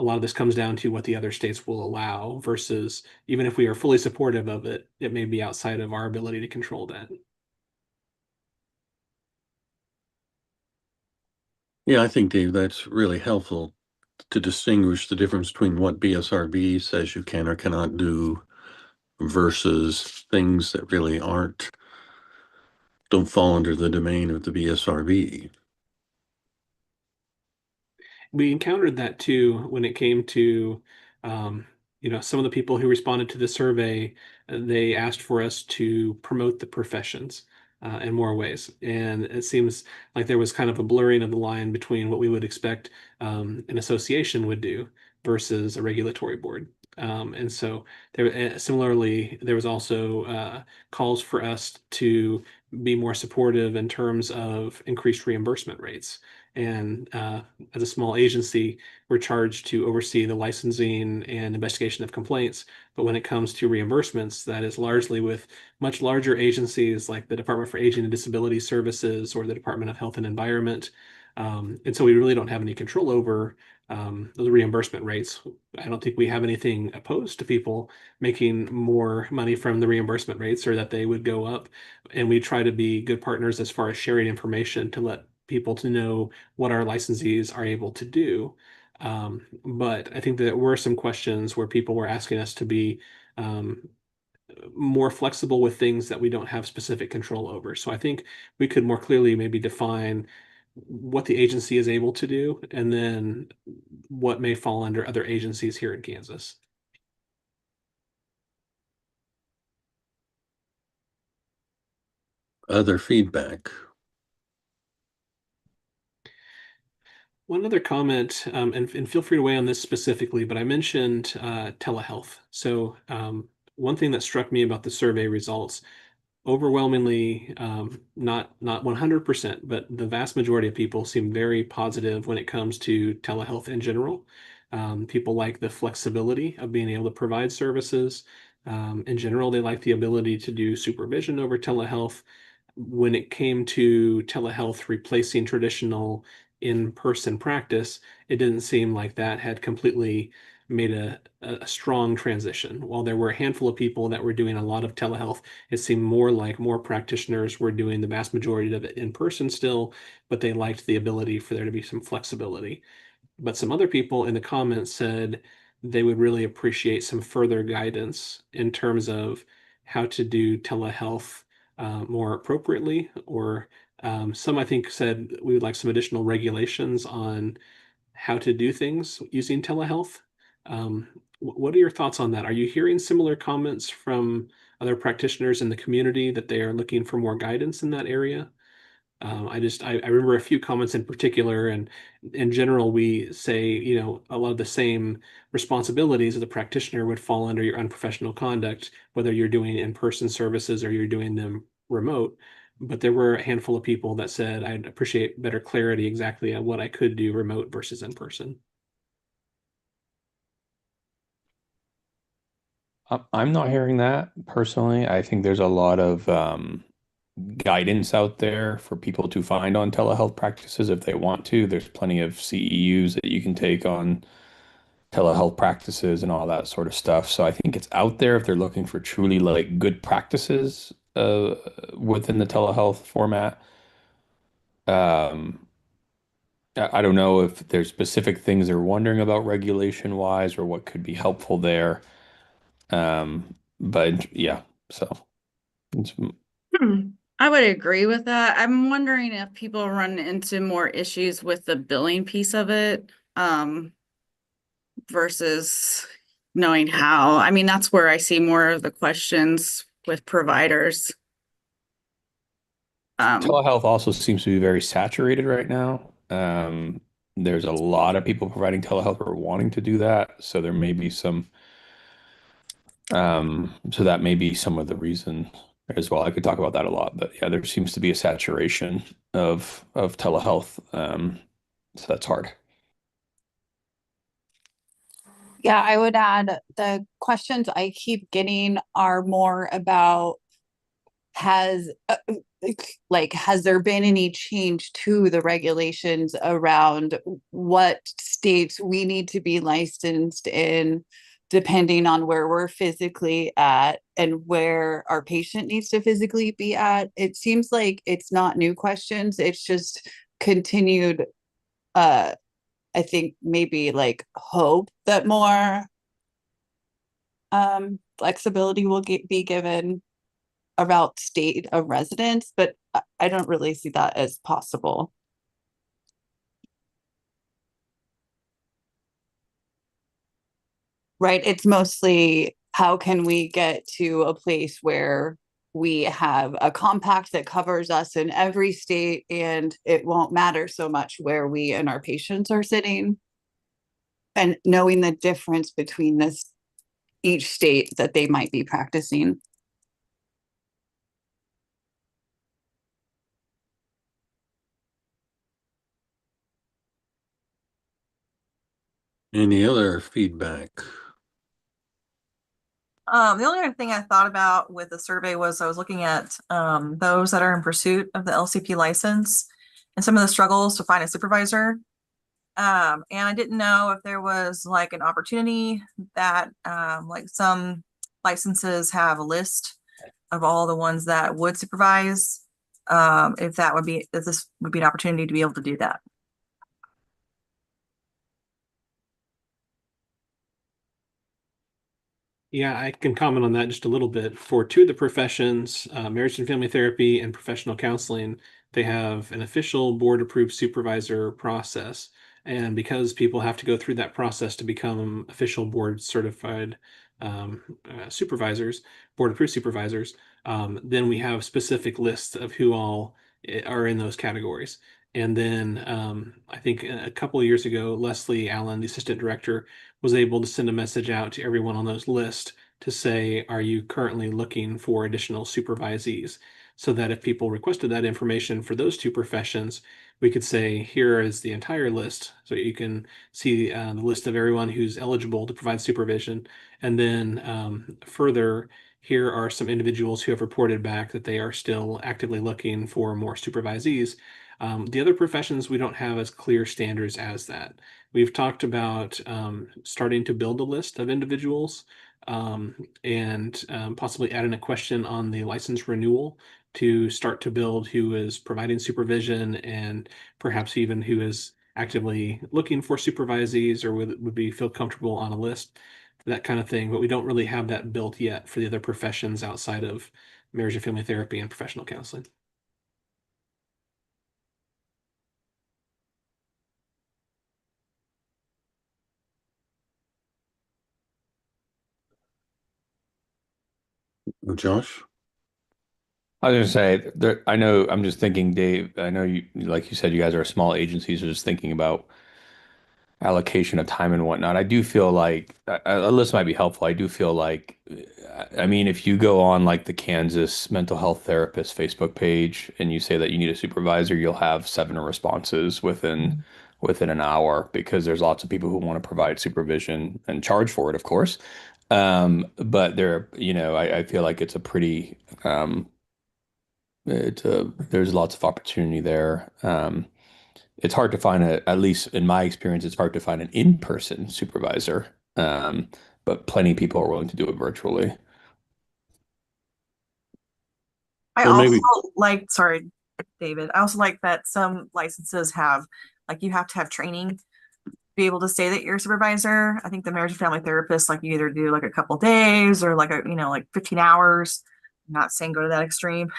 a lot of this comes down to what the other states will allow versus even if we are fully supportive of it, it may be outside of our ability to control that. Yeah, I think, Dave, that's really helpful to distinguish the difference between what BSRB says you can or cannot do versus things that really don't fall under the domain of the BSRB. We encountered that too when it came to um, some of the people who responded to the survey. They asked for us to promote the professions in more ways, and it seems like there was kind of a blurring of the line between what we would expect an association would do versus a regulatory board. And so similarly, there was also calls for us to be more supportive in terms of increased reimbursement rates. And as a small agency, we're charged to oversee the licensing and investigation of complaints. But when it comes to reimbursements, that is largely with much larger agencies like the Department for Aging and Disability Services or the Department of Health and Environment. And so we really don't have any control over those reimbursement rates. I don't think we have anything opposed to people making more money from the reimbursement rates or that they would go up. And we try to be good partners as far as sharing information to let people to know what our licensees are able to do. But I think that there were some questions where people were asking us to be um, more flexible with things that we don't have specific control over. So I think we could more clearly maybe define what the agency is able to do and then what may fall under other agencies here in Kansas. Other feedback. One other comment, and feel free to weigh on this specifically, but I mentioned telehealth. So one thing that struck me about the survey results, overwhelmingly, not 100%, but the vast majority of people seem very positive when it comes to telehealth in general. People like the flexibility of being able to provide services. In general, they like the ability to do supervision over telehealth. When it came to telehealth replacing traditional in-person practice, it didn't seem like that had completely made a strong transition. While there were a handful of people that were doing a lot of telehealth, it seemed more like more practitioners were doing the vast majority of it in person still, but they liked the ability for there to be some flexibility. But some other people in the comments said they would really appreciate some further guidance in terms of how to do telehealth more appropriately, or some I think said we would like some additional regulations on how to do things using telehealth. What are your thoughts on that? Are you hearing similar comments from other practitioners in the community that they are looking for more guidance in that area? I remember a few comments in particular, and in general, we say, a lot of the same responsibilities as a practitioner would fall under your unprofessional conduct, whether you're doing in-person services or you're doing them remote. But there were a handful of people that said, I'd appreciate better clarity exactly on what I could do remote versus in person. I'm not hearing that personally. I think there's a lot of guidance out there for people to find on telehealth practices if they want to. There's plenty of CEUs that you can take on telehealth practices and all that sort of stuff. So I think it's out there if they're looking for truly like good practices within the telehealth format. Um, I don't know if there's specific things they're wondering about regulation wise or what could be helpful there. But yeah, so it's, I would agree with that. I'm wondering if people run into more issues with the billing piece of it, versus knowing how. I mean, that's where I see more of the questions with providers. telehealth also seems to be very saturated right now. There's a lot of people providing telehealth or wanting to do that, so there may be some. So that may be some of the reason as well. I could talk about that a lot, but yeah, there seems to be a saturation of telehealth. So that's hard. Yeah, I would add the questions I keep getting are more about has has there been any change to the regulations around what states we need to be licensed in, depending on where we're physically at and where our patient needs to physically be at. It seems like it's not new questions, it's just continued, I think maybe like hope that more flexibility will be given about state of residence, but I don't really see that as possible. Right? It's mostly how can we get to a place where we have a compact that covers us in every state and it won't matter so much where we and our patients are sitting, and knowing the difference between this each state that they might be practicing. Any other feedback? The only other thing I thought about with the survey was I was looking at those that are in pursuit of the LCP license and some of the struggles to find a supervisor. And I didn't know if there was like an opportunity that like some licenses have a list of all the ones that would supervise. If this would be an opportunity to be able to do that. Yeah, I can comment on that just a little bit. For two of the professions, marriage and family therapy and professional counseling, they have an official board-approved supervisor process. And because people have to go through that process to become official board certified supervisors, board-approved supervisors, then we have specific lists of who all are in those categories. And then I think a couple of years ago, Leslie Allen, the assistant director, was able to send a message out to everyone on those lists to say, are you currently looking for additional supervisees? So that if people requested that information for those two professions, we could say, here is the entire list. So you can see the list of everyone who's eligible to provide supervision. And then further, here are some individuals who have reported back that they are still actively looking for more supervisees. The other professions, we don't have as clear standards as that. We've talked about starting to build a list of individuals and possibly adding a question on the license renewal to start to build who is providing supervision and perhaps even who is actively looking for supervisees or would be feel comfortable on a list, that kind of thing. But we don't really have that built yet for the other professions outside of marriage and family therapy and professional counseling. Josh? I was gonna say there, I know I'm just thinking, Dave, I know you like you said, you guys are a small agency, so just thinking about allocation of time and whatnot. I do feel like a list might be helpful. I do feel like, I mean, if you go on like the Kansas mental health therapist Facebook page and you say that you need a supervisor, you'll have 7 responses within an hour because there's lots of people who want to provide supervision and charge for it, of course. But there, I feel like it's a pretty, there's lots of opportunity there. It's hard to find at least in my experience, it's hard to find an in-person supervisor. But plenty of people are willing to do it virtually. I Well, also maybe. sorry, David. I also like that some licenses have, like, you have to have training to be able to say that you're a supervisor. I think the marriage and family therapist, like, you either do like a couple days or like like 15 hours. I'm not saying go to that extreme.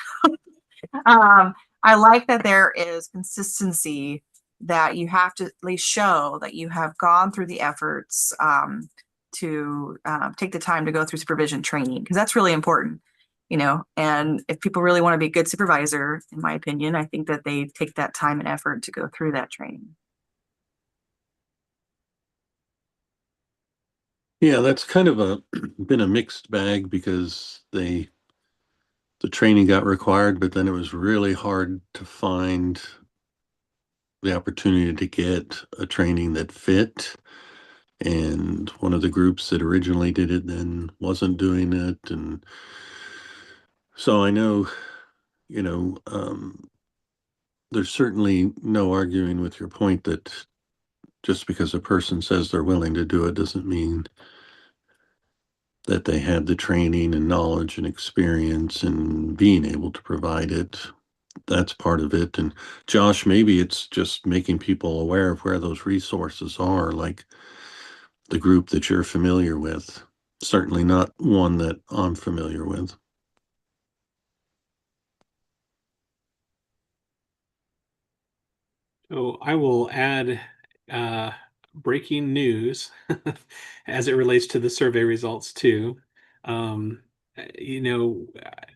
I like that there is consistency, that you have to at least show that you have gone through the efforts to take the time to go through supervision training, because that's really important. And if people really want to be a good supervisor, in my opinion, I think that they take that time and effort to go through that training. Yeah, that's kind of been a mixed bag, because the training got required, but then it was really hard to find the opportunity to get a training that fit. And one of the groups that originally did it then wasn't doing it. And so I know, you know, there's certainly no arguing with your point that just because a person says they're willing to do it doesn't mean that they have the training and knowledge and experience and being able to provide it. That's part of it. And Josh, maybe it's just making people aware of where those resources are, like the group that you're familiar with. Certainly not one that I'm familiar with. So I will add breaking news as it relates to the survey results too. Um, you know,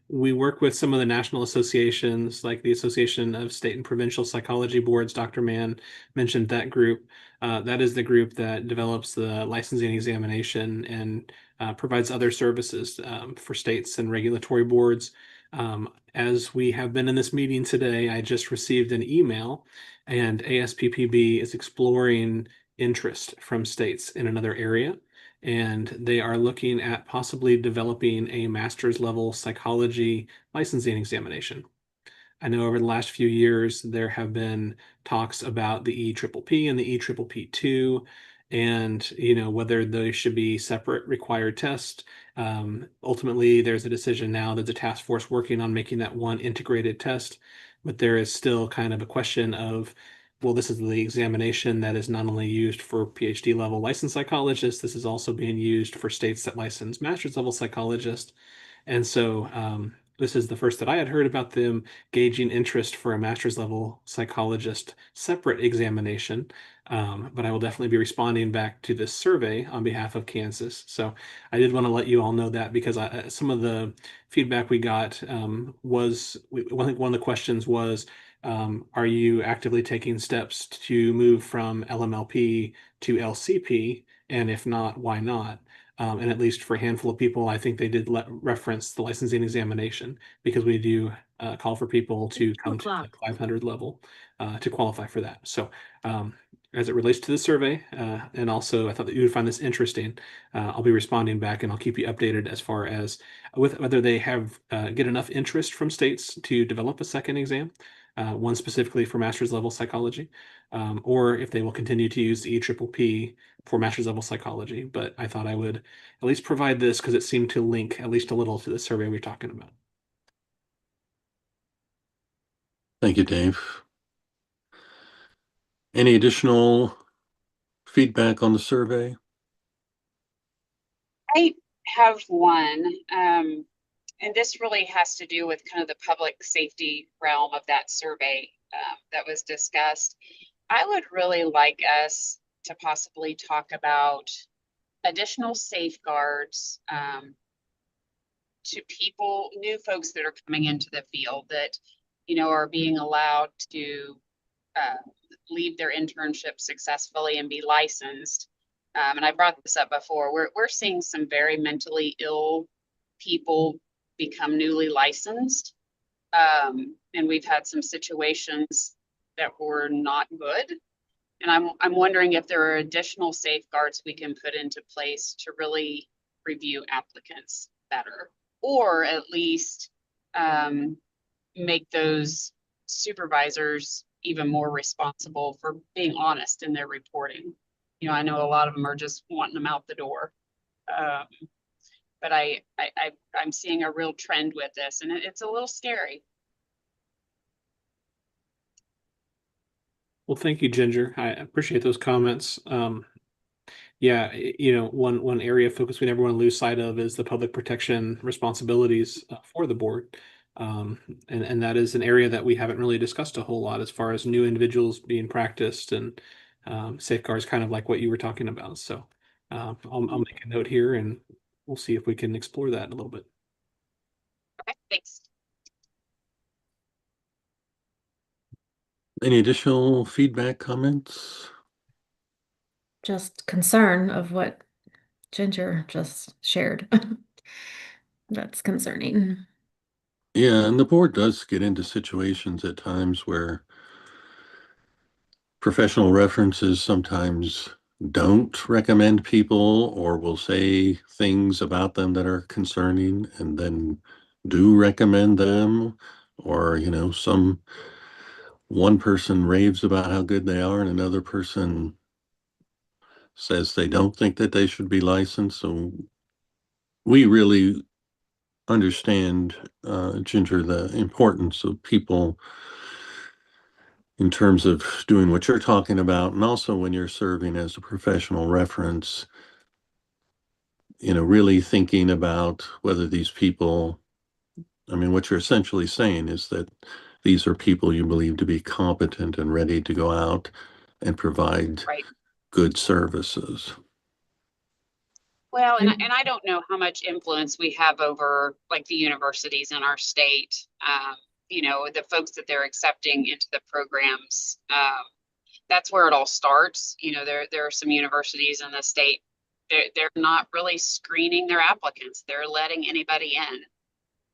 we work with some of the national associations, like the Association of State and Provincial Psychology Boards. Dr. Mann mentioned that group. That is the group that develops the licensing examination and provides other services for states and regulatory boards. As we have been in this meeting today, I just received an email, and ASPPB is exploring interest from states in another area, and they are looking at possibly developing a master's level psychology licensing examination. I know over the last few years there have been talks about the EPPP and the EPPP2, and whether those should be separate required tests. Ultimately, there's a decision now that the task force working on making that one integrated test, but there is still kind of a question of, well, this is the examination that is not only used for PhD level licensed psychologists, this is also being used for states that license master's level psychologists. And so this is the first that I had heard about them gauging interest for a master's level psychologist separate examination. But I will definitely be responding back to this survey on behalf of Kansas. So I did want to let you all know that, because some of the feedback we got was, I think one of the questions was, are you actively taking steps to move from LMLP to LCP? And if not, why not? And at least for a handful of people, I think they did reference the licensing examination, because we do call for people to come to the 500 level to qualify for that. So as it relates to the survey, and also I thought that you would find this interesting, I'll be responding back, and I'll keep you updated as far as with whether they have get enough interest from states to develop a second exam, one specifically for master's level psychology, or if they will continue to use the EPPP for master's level psychology. But I thought I would at least provide this because it seemed to link at least a little to the survey we're talking about. Thank you, Dave. Any additional feedback on the survey? I have one, and this really has to do with kind of the public safety realm of that survey that was discussed. I would really like us to possibly talk about additional safeguards to people, new folks that are coming into the field that, are being allowed to leave their internship successfully and be licensed. And I brought this up before. We're seeing some very mentally ill people become newly licensed. And we've had some situations that were not good. And I'm wondering if there are additional safeguards we can put into place to really review applicants better, or at least make those supervisors even more responsible for being honest in their reporting. I know a lot of them are just wanting them out the door. But I'm seeing a real trend with this, and it's a little scary. Well, thank you, Ginger. I appreciate those comments. Yeah, one area of focus we never want to lose sight of is the public protection responsibilities for the board. And that is an area that we haven't really discussed a whole lot as far as new individuals being practiced and safeguards, kind of like what you were talking about. So I'll make a note here and we'll see if we can explore that a little bit. Okay, thanks. Any additional feedback, comments? Just concern of what Ginger just shared. That's concerning. Yeah, and the board does get into situations at times where professional references sometimes don't recommend people or will say things about them that are concerning and then do recommend them, or one person raves about how good they are and another person says they don't think that they should be licensed. So we really understand, Ginger, the importance of people in terms of doing what you're talking about, and also when you're serving as a professional reference, really thinking about whether these people, I mean, what you're essentially saying is that these are people you believe to be competent and ready to go out and provide Right. good services. Well, and I don't know how much influence we have over like the universities in our state, the folks that they're accepting into the programs. That's where it all starts. There are some universities in the state, they're not really screening their applicants. They're letting anybody in.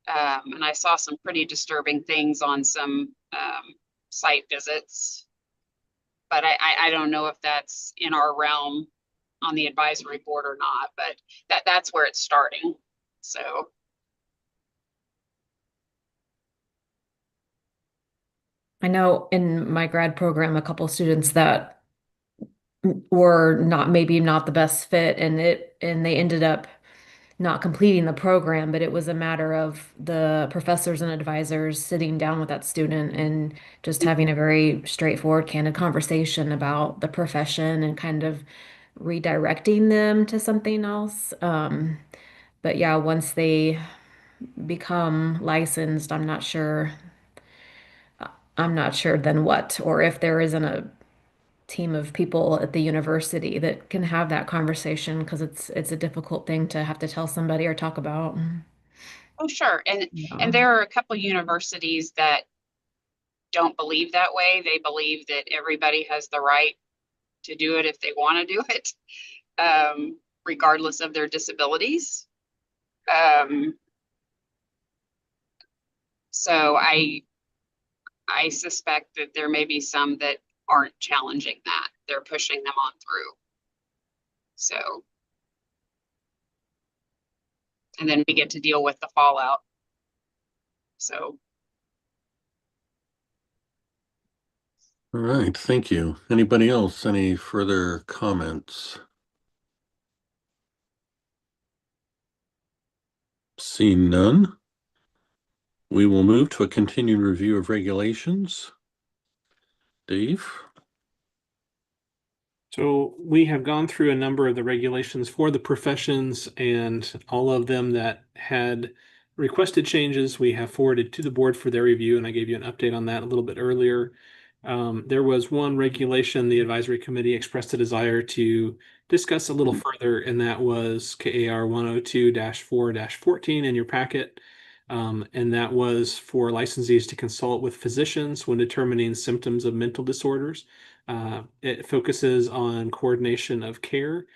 And I saw some pretty disturbing things on some site visits, but I don't know if that's in our realm on the advisory board or not, but that's where it's starting. So I know in my grad program, a couple students that were maybe not the best fit, and they ended up not completing the program, but it was a matter of the professors and advisors sitting down with that student and just having a very straightforward, candid conversation about the profession and kind of redirecting them to something else. But yeah, once they become licensed, I'm not sure then what, or if there isn't a team of people at the university that can have that conversation, because it's a difficult thing to have to tell somebody or talk about. oh sure, and Yeah. there are a couple universities that don't believe that way. They believe that everybody has the right to do it if they want to do it, regardless of their disabilities. So I suspect that there may be some that aren't challenging that. They're pushing them on through. So, and then we get to deal with the fallout. So, All right, thank you. Anybody else? Any further comments? Seeing none, we will move to a continued review of regulations. Dave? So we have gone through a number of the regulations for the professions, and all of them that had requested changes, we have forwarded to the board for their review, and I gave you an update on that a little bit earlier. There was one regulation the advisory committee expressed a desire to discuss a little further, and that was KAR 102-4-14 in your packet. And that was for licensees to consult with physicians when determining symptoms of mental disorders. It focuses on coordination of care.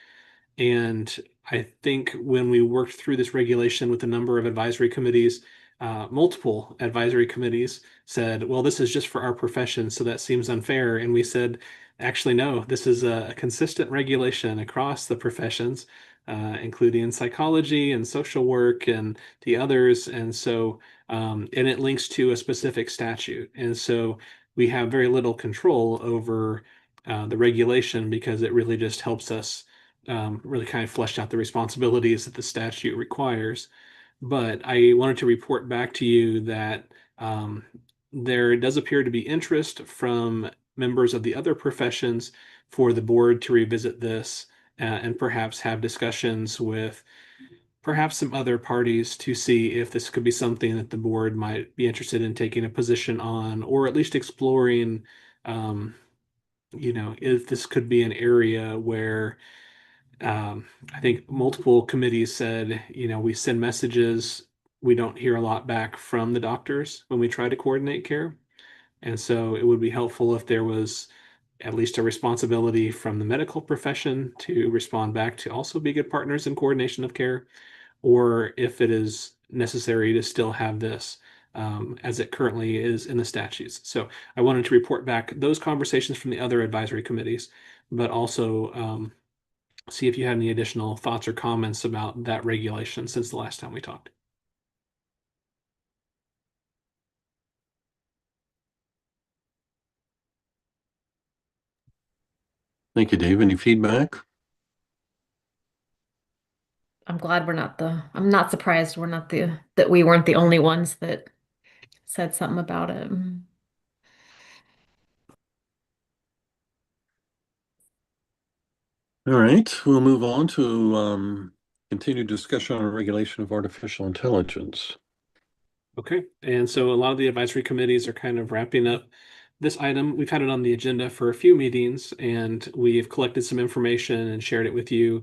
And I think when we worked through this regulation with a number of advisory committees, multiple advisory committees said, well, this is just for our profession, so that seems unfair. And we said, actually, no, this is a consistent regulation across the professions, including psychology and social work and the others. And so, and it links to a specific statute. And so we have very little control over the regulation because it really just helps us really kind of flesh out the responsibilities that the statute requires. But I wanted to report back to you that there does appear to be interest from members of the other professions for the board to revisit this and perhaps have discussions with perhaps some other parties to see if this could be something that the board might be interested in taking a position on, or at least exploring, if this could be an area where I think multiple committees said, we send messages, we don't hear a lot back from the doctors when we try to coordinate care. And so it would be helpful if there was at least a responsibility from the medical profession to respond back to also be good partners in coordination of care, or if it is necessary to still have this as it currently is in the statutes. So I wanted to report back those conversations from the other advisory committees, but also see if you had any additional thoughts or comments about that regulation since the last time we talked. Thank you, Dave. Any feedback? I'm glad I'm not surprised that we weren't the only ones that said something about it. All right, we'll move on to continued discussion on regulation of artificial intelligence. Okay, and so a lot of the advisory committees are kind of wrapping up this item. We've had it on the agenda for a few meetings, and we've collected some information and shared it with you.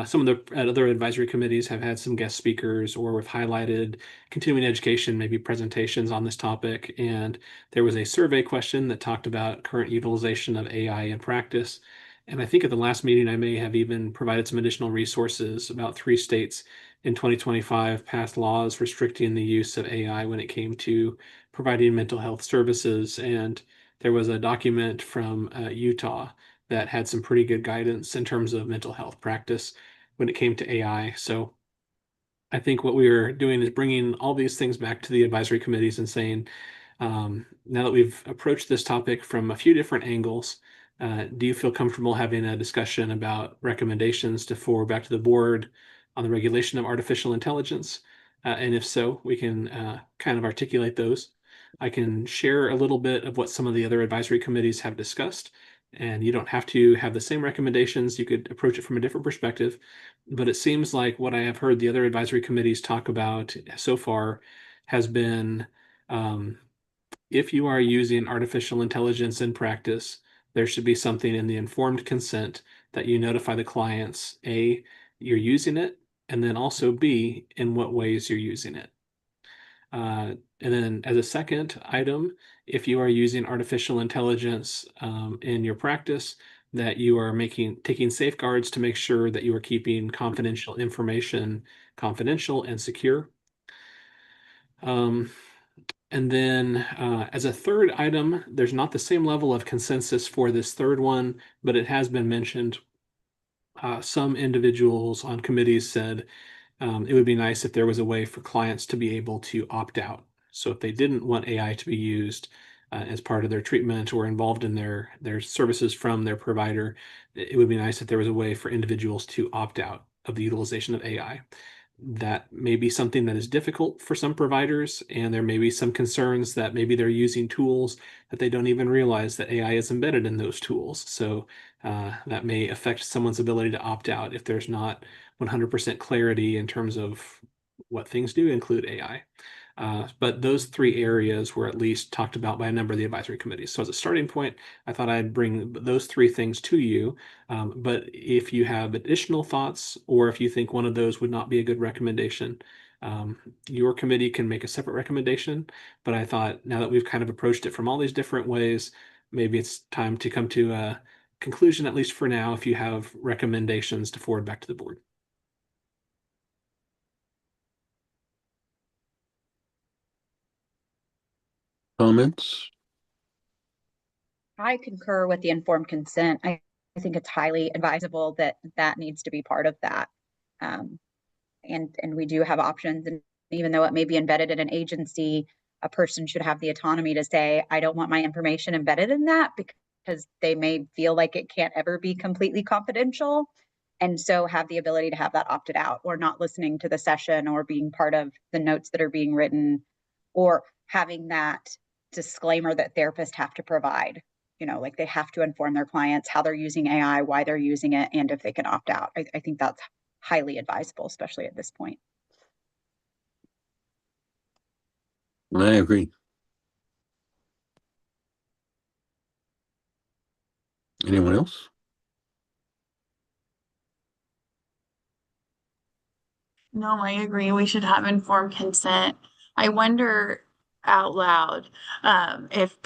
Some of the other advisory committees have had some guest speakers, or we've highlighted continuing education, maybe presentations on this topic. And there was a survey question that talked about current utilization of AI in practice. And I think at the last meeting, I may have even provided some additional resources about 3 states in 2025 passed laws restricting the use of AI when it came to providing mental health services. And there was a document from Utah that had some pretty good guidance in terms of mental health practice when it came to AI. So I think what we are doing is bringing all these things back to the advisory committees and saying, now that we've approached this topic from a few different angles, do you feel comfortable having a discussion about recommendations to forward back to the board on the regulation of artificial intelligence? And if so, we can kind of articulate those. I can share a little bit of what some of the other advisory committees have discussed, and you don't have to have the same recommendations. You could approach it from a different perspective, but it seems like what I have heard the other advisory committees talk about so far has been if you are using artificial intelligence in practice, there should be something in the informed consent that you notify the clients, A, you're using it, and then also B, in what ways you're using it. And then as a second item, if you are using artificial intelligence in your practice, that you are taking safeguards to make sure that you are keeping confidential information confidential and secure. And then as a third item, there's not the same level of consensus for this third one, but it has been mentioned. Some individuals on committees said it would be nice if there was a way for clients to be able to opt out. So if they didn't want AI to be used as part of their treatment or involved in their services from their provider, it would be nice if there was a way for individuals to opt out of the utilization of AI. That may be something that is difficult for some providers, and there may be some concerns that maybe they're using tools that they don't even realize that AI is embedded in those tools. So that may affect someone's ability to opt out if there's not 100% clarity in terms of what things do include AI. But those 3 areas were at least talked about by a number of the advisory committees. So as a starting point, I thought I'd bring those 3 things to you. But if you have additional thoughts, or if you think one of those would not be a good recommendation, your committee can make a separate recommendation. But I thought now that we've kind of approached it from all these different ways, maybe it's time to come to a conclusion, at least for now, if you have recommendations to forward back to the board. Comments? I concur with the informed consent. I think it's highly advisable that that needs to be part of that. And we do have options. And even though it may be embedded in an agency, a person should have the autonomy to say, I don't want my information embedded in that, because they may feel like it can't ever be completely confidential. And so have the ability to have that opted out, or not listening to the session, or being part of the notes that are being written, or having that disclaimer that therapists have to provide. like they have to inform their clients how they're using AI, why they're using it, and if they can opt out. I think that's highly advisable, especially at this point. I agree. Anyone else? No, I agree. We should have informed consent. I wonder out loud if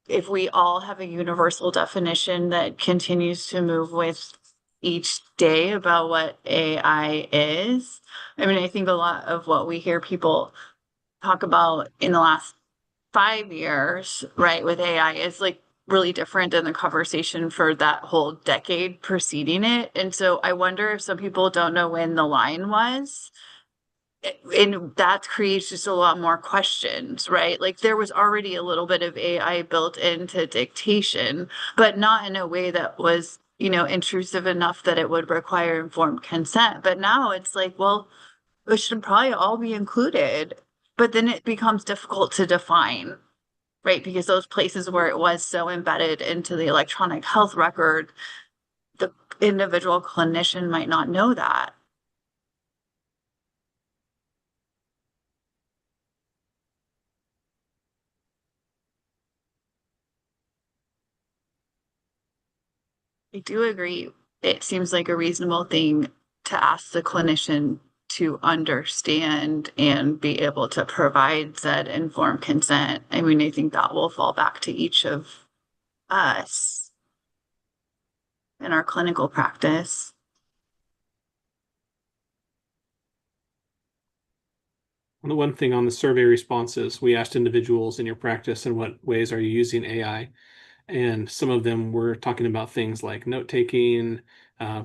if we all have a universal definition that continues to move with each day about what AI is. I mean, I think a lot of what we hear people talk about in the last 5 years, right, with AI is like really different than the conversation for that whole decade preceding it. And so I wonder if some people don't know when the line was. And that creates just a lot more questions, right? Like there was already a little bit of AI built into dictation, but not in a way that was, intrusive enough that it would require informed consent. But now it's like, well, it should probably all be included. But then it becomes difficult to define, right? Because those places where it was so embedded into the electronic health record, the individual clinician might not know that. I do agree. It seems like a reasonable thing to ask the clinician to understand and be able to provide said informed consent. I mean, I think that will fall back to each of us in our clinical practice. The one thing on the survey responses, we asked individuals in your practice in what ways are you using AI? And some of them were talking about things like note taking,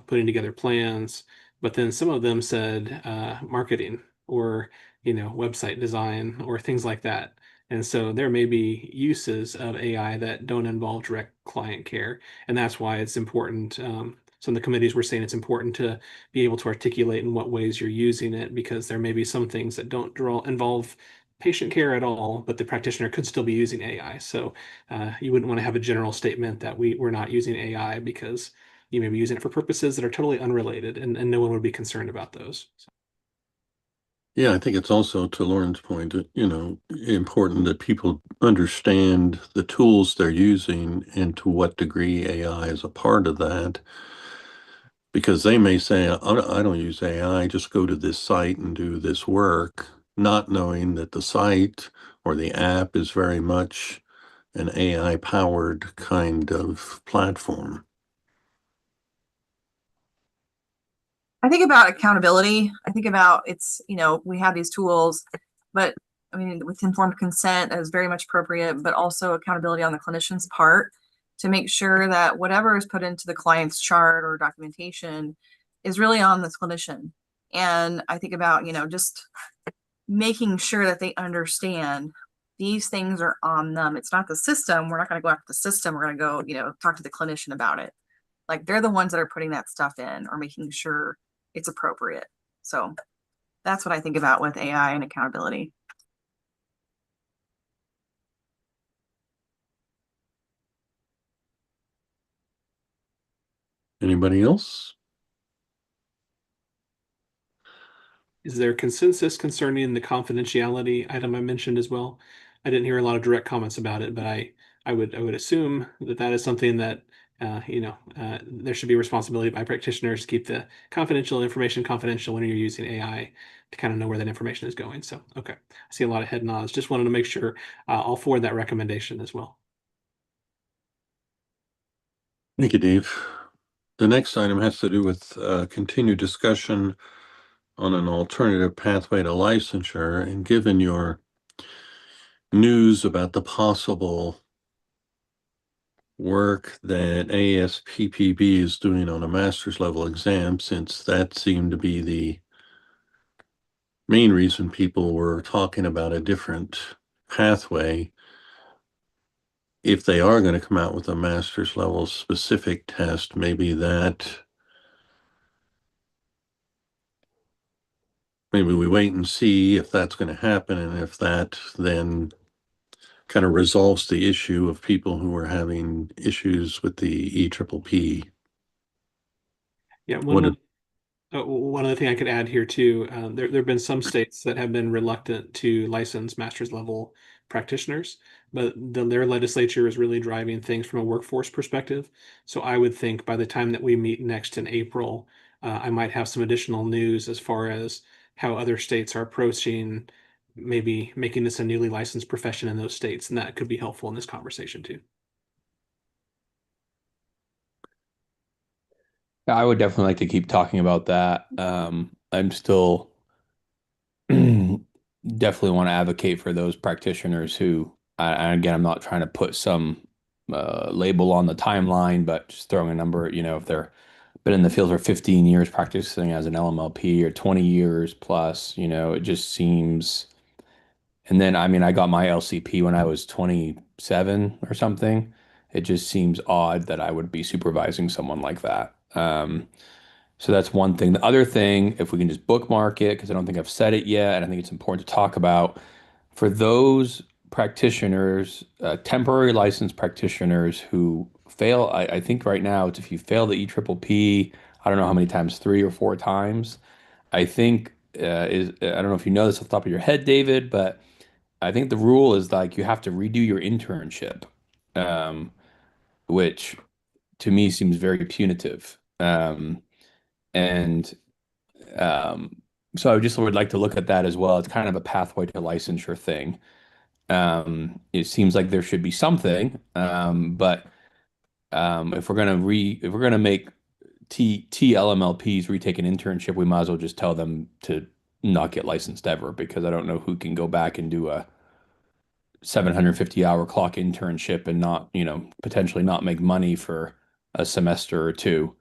putting together plans, but then some of them said marketing or website design or things like that. And so there may be uses of AI that don't involve direct client care, and that's why it's important. Some of the committees were saying it's important to be able to articulate in what ways you're using it, because there may be some things that don't involve patient care at all, but the practitioner could still be using AI. So you wouldn't want to have a general statement that we're not using AI, because you may be using it for purposes that are totally unrelated, and no one would be concerned about those. So. Yeah, I think it's also, to Lauren's point, important that people understand the tools they're using and to what degree AI is a part of that. Because they may say, I don't use AI, just go to this site and do this work, not knowing that the site or the app is very much an AI-powered kind of platform. I think about accountability. I think about we have these tools, but I mean, with informed consent, that is very much appropriate, but also accountability on the clinician's part to make sure that whatever is put into the client's chart or documentation is really on the clinician. And I think about, just making sure that they understand these things are on them. It's not the system. We're not going to go after the system. We're going to go, talk to the clinician about it. Like they're the ones that are putting that stuff in or making sure it's appropriate. So that's what I think about with AI and accountability. Anybody else? Is there consensus concerning the confidentiality item I mentioned as well? I didn't hear a lot of direct comments about it, but I would assume that is something that there should be responsibility by practitioners to keep the confidential information confidential when you're using AI to kind of know where that information is going. So, okay, I see a lot of head nods. Just wanted to make sure I'll forward that recommendation as well. Thank you, Dave. The next item has to do with continued discussion on an alternative pathway to licensure. And given your news about the possible work that ASPPB is doing on a master's level exam, since that seemed to be the main reason people were talking about a different pathway, if they are going to come out with a master's level specific test, maybe we wait and see if that's going to happen, and if that then kind of resolves the issue of people who are having issues with the EPPP. Yeah, What one other thing I could add here too, there have been some states that have been reluctant to license master's level practitioners, but their legislature is really driving things from a workforce perspective. So I would think by the time that we meet next in April, I might have some additional news as far as how other states are approaching maybe making this a newly licensed profession in those states, and that could be helpful in this conversation too. I would definitely like to keep talking about that. I'm still definitely want to advocate for those practitioners who, and again, I'm not trying to put some label on the timeline, but just throwing a number, if they're been in the field for 15 years practicing as an LMLP or 20 years plus, it just seems. And then, I mean, I got my LCP when I was 27 or something. It just seems odd that I would be supervising someone like that. So that's one thing. The other thing, if we can just bookmark it, because I don't think I've said it yet, and I think it's important to talk about, for those practitioners, temporary licensed practitioners who fail, I think right now it's if you fail the EPPP, I don't know how many times, 3 or 4 times. I think I don't know if you know this off the top of your head, David, but I think the rule is like you have to redo your internship, um, which to me seems very punitive. And so I just would like to look at that as well. It's kind of a pathway to licensure thing. It seems like there should be something, but if we're gonna make TLMLPs retake an internship, we might as well just tell them to not get licensed ever because I don't know who can go back and do a 750-hour clock internship and not, potentially not make money for a semester or two.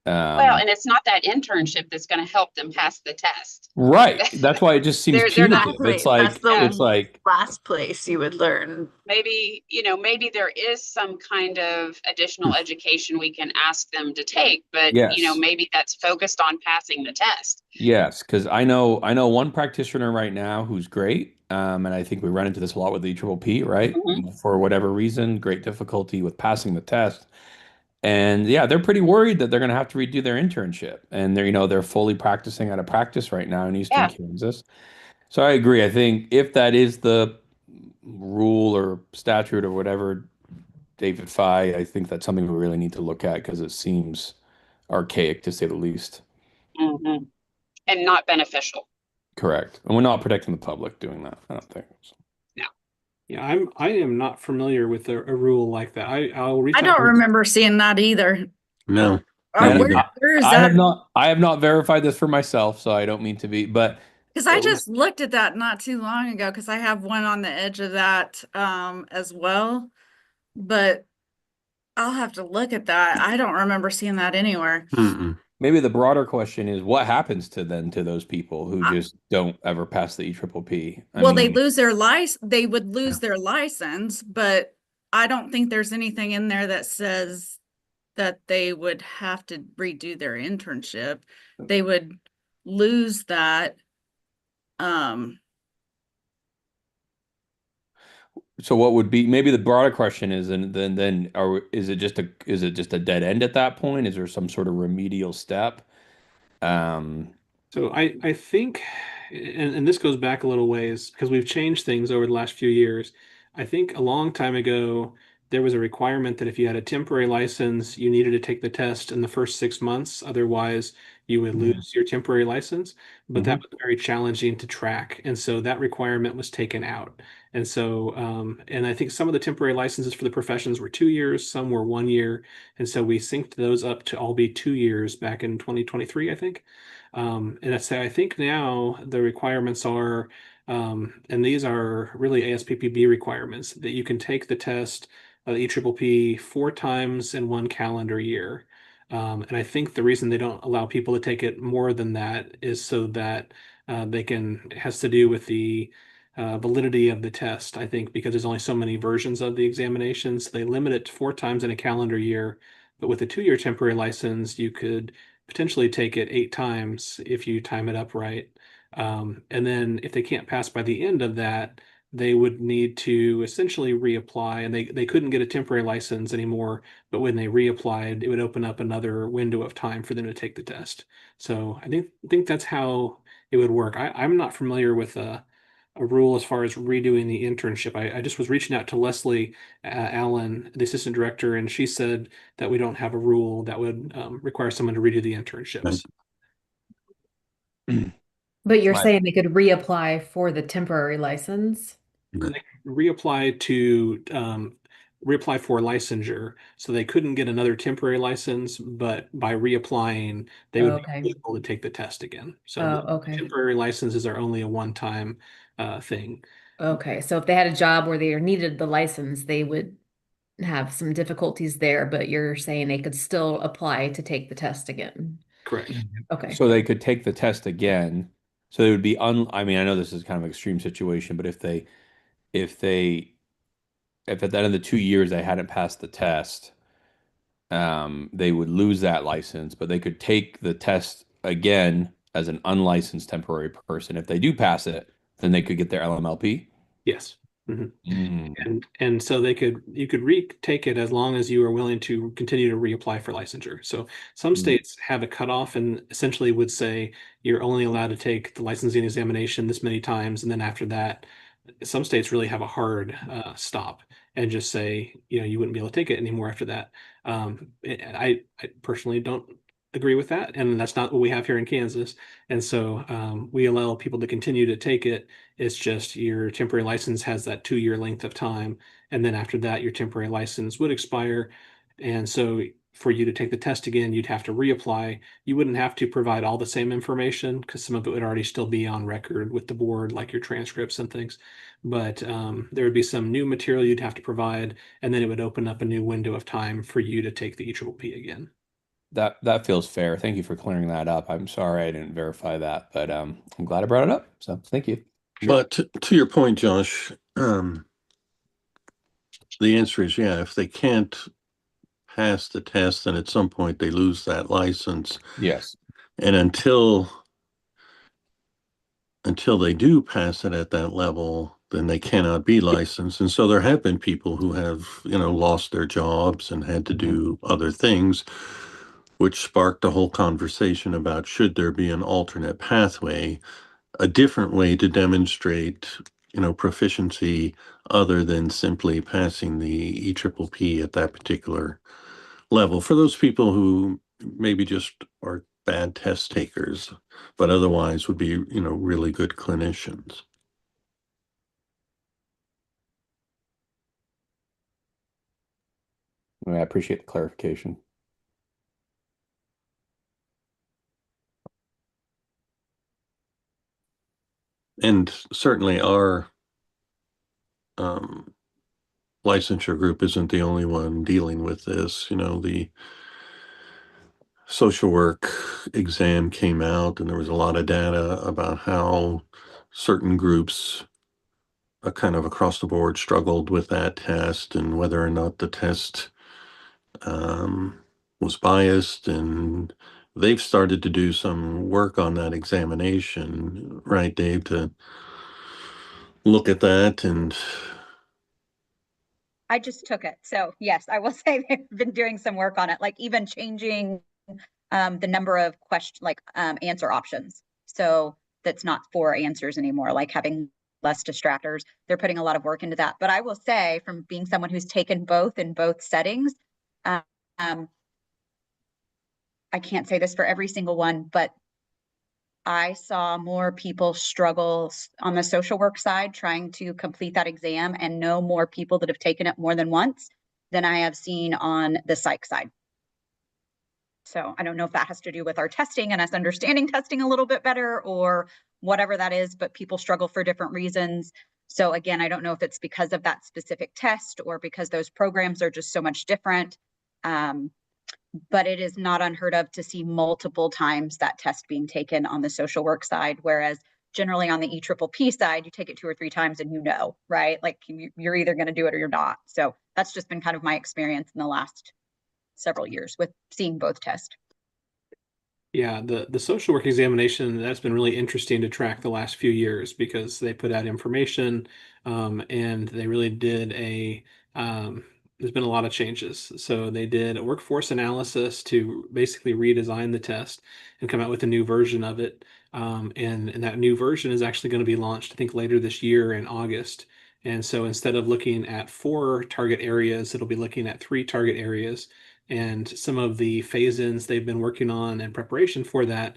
Well, and it's not that internship that's going to help them pass the test. Right. That's why it just seems They're not. punitive. It's like it's like last place you would learn. Maybe, maybe there is some kind of additional education we can ask them to take, but yes. Maybe that's focused on passing the test. Yes, because I know one practitioner right now who's great. And I think we run into this a lot with the EPPP, right? For whatever reason, great difficulty with passing the test. And yeah, they're pretty worried that they're going to have to redo their internship. And they're fully practicing out of practice right now in Eastern Kansas. So I agree. I think if that is the rule or statute or whatever, David Fye, I think that's something we really need to look at because it seems archaic to say the least. And not beneficial. Correct. And we're not protecting the public doing that, I don't think. So. Yeah, I am not familiar with a rule like that. I'll reach I out don't to- remember seeing that either. No. Where is I that? have not verified this for myself, so I don't mean to be, but Because I just looked at that not too long ago because I have one on the edge of that as well. But I'll have to look at that. I don't remember seeing that anywhere. maybe the broader question is what happens to those people who just don't ever pass the EPPP? They lose their license. They would lose their license, but I don't think there's anything in there that says that they would have to redo their internship. They would lose that. So what would be maybe the broader question is, and then is it just a dead end at that point? Is there some sort of remedial step? So I think, and this goes back a little ways because we've changed things over the last few years. I think a long time ago, there was a requirement that if you had a temporary license, you needed to take the test in the first 6 months. Otherwise, you would lose your temporary license. But that was very challenging to track. And so that requirement was taken out. And so, and I think some of the temporary licenses for the professions were 2 years, some were 1 year. And so we synced those up to all be 2 years back in 2023, I think. And I think now the requirements are, and these are really ASPPB requirements, that you can take the test, the EPPP, 4 times in 1 calendar year. And I think the reason they don't allow people to take it more than that is so that it has to do with the validity of the test, I think, because there's only so many versions of the examinations. They limit it to 4 times in a calendar year. But with a 2-year temporary license, you could potentially take it 8 times if you time it up right. And then if they can't pass by the end of that, they would need to essentially reapply, and they couldn't get a temporary license anymore. But when they reapplied, it would open up another window of time for them to take the test. So I think that's how it would work. I'm not familiar with a rule as far as redoing the internship. I just was reaching out to Leslie Allen, the assistant director, and she said that we don't have a rule that would require someone to redo the internships. But you're My- saying they could reapply for the temporary license? They could reapply for licensure, so they couldn't get another temporary license, but by reapplying, they would Okay. be able to take the test again. So Oh, the okay. temporary licenses are only a one-time thing. Okay. So if they had a job where they needed the license, they would have some difficulties there, but you're saying they could still apply to take the test again. Correct. Okay. So they could take the test again. So they would be I mean, I know this is kind of an extreme situation, but if they if at the end of the 2 years they hadn't passed the test, they would lose that license, but they could take the test again as an unlicensed temporary person. If they do pass it, then they could get their LMLP. Yes. Mhm. Mm. And so you could retake it as long as you are willing to continue to reapply for licensure. So some states have a cutoff and essentially would say you're only allowed to take the licensing examination this many times, and then after that, some states really have a hard stop and just say, you wouldn't be able to take it anymore after that. I personally don't agree with that, and that's not what we have here in Kansas. And so we allow people to continue to take it. It's just your temporary license has that 2 year length of time, and then after that, your temporary license would expire. And so for you to take the test again, you'd have to reapply. You wouldn't have to provide all the same information because some of it would already still be on record with the board, like your transcripts and things. But there would be some new material you'd have to provide, and then it would open up a new window of time for you to take the EPPP again. That feels fair. Thank you for clearing that up. I'm sorry I didn't verify that, but I'm glad I brought it up. So thank you. But to your point, Josh, the answer is yeah. If they can't pass the test, then at some point they lose that license. Yes. And until they do pass it at that level, then they cannot be licensed. And so there have been people who have, lost their jobs and had to do other things, which sparked a whole conversation about should there be an alternate pathway, a different way to demonstrate, proficiency other than simply passing the EPPP at that particular level for those people who maybe just are bad test takers, but otherwise would be, really good clinicians. I appreciate the clarification. And certainly our licensure group isn't the only one dealing with this. The social work exam came out and there was a lot of data about how certain groups kind of across the board struggled with that test and whether or not the test was biased, and they've started to do some work on that examination, right, Dave, to look at that. And I just took it. So yes, I will say they've been doing some work on it, like even changing the number of answer options. So that's not 4 answers anymore, like having less distractors. They're putting a lot of work into that. But I will say, from being someone who's taken both in both settings, I can't say this for every single one, but I saw more people struggle on the social work side trying to complete that exam, and no more people that have taken it more than once than I have seen on the psych side. So I don't know if that has to do with our testing and us understanding testing a little bit better or whatever that is, but people struggle for different reasons. So again, I don't know if it's because of that specific test or because those programs are just so much different. But it is not unheard of to see multiple times that test being taken on the social work side, whereas generally on the EPPP side, you take it 2 or 3 times and right? Like you're either going to do it or you're not. So that's just been kind of my experience in the last several years with seeing both tests. Yeah, the social work examination, that's been really interesting to track the last few years because they put out information and they really did there's been a lot of changes. So they did a workforce analysis to basically redesign the test and come out with a new version of it. And that new version is actually going to be launched, I think, later this year in August. And so instead of looking at 4 target areas, it'll be looking at 3 target areas. And some of the phase-ins they've been working on in preparation for that,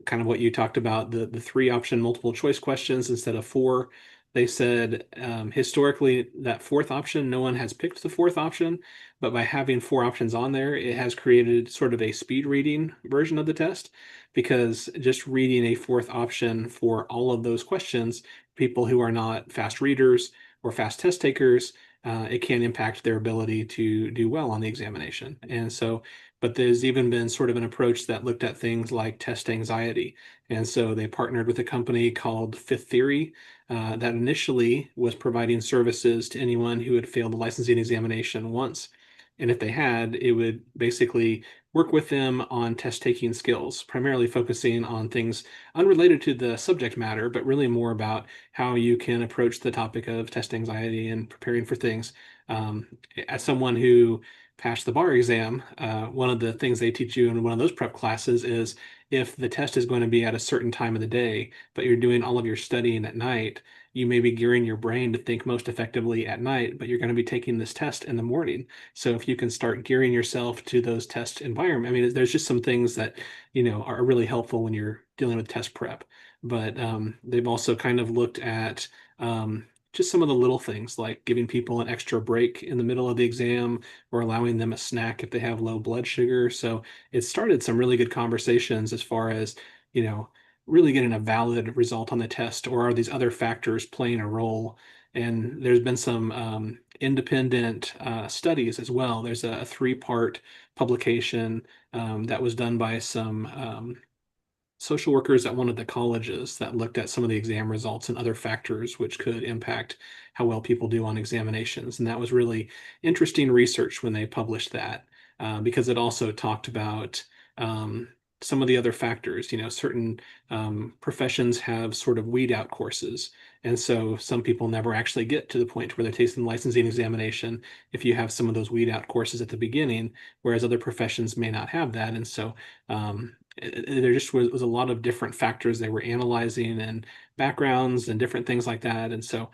kind of what you talked about, the 3 option multiple choice questions instead of 4. They said historically that 4th option, no one has picked the 4th option, but by having 4 options on there, it has created sort of a speed reading version of the test, because just reading a 4th option for all of those questions, people who are not fast readers or fast test takers, it can impact their ability to do well on the examination. And so, but there's even been sort of an approach that looked at things like test anxiety. And so they partnered with a company called Fifth Theory that initially was providing services to anyone who had failed the licensing examination once. And if they had, it would basically work with them on test taking skills, primarily focusing on things unrelated to the subject matter, but really more about how you can approach the topic of test anxiety and preparing for things. As someone who passed the bar exam, one of the things they teach you in one of those prep classes is if the test is going to be at a certain time of the day, but you're doing all of your studying at night, you may be gearing your brain to think most effectively at night, but you're going to be taking this test in the morning. So if you can start gearing yourself to those test environment, I mean, there's just some things that, are really helpful when you're dealing with test prep. But they've also kind of looked at just some of the little things like giving people an extra break in the middle of the exam or allowing them a snack if they have low blood sugar. So it started some really good conversations as far as, really getting a valid result on the test, or are these other factors playing a role? And there's been some independent studies as well. There's a 3-part publication that was done by some social workers at one of the colleges that looked at some of the exam results and other factors which could impact how well people do on examinations. And that was really interesting research when they published that, because it also talked about some of the other factors. Certain professions have sort of weed out courses. And so some people never actually get to the point where they're tasting the licensing examination if you have some of those weed out courses at the beginning, whereas other professions may not have that. And so there just was a lot of different factors they were analyzing and backgrounds and different things like that. And so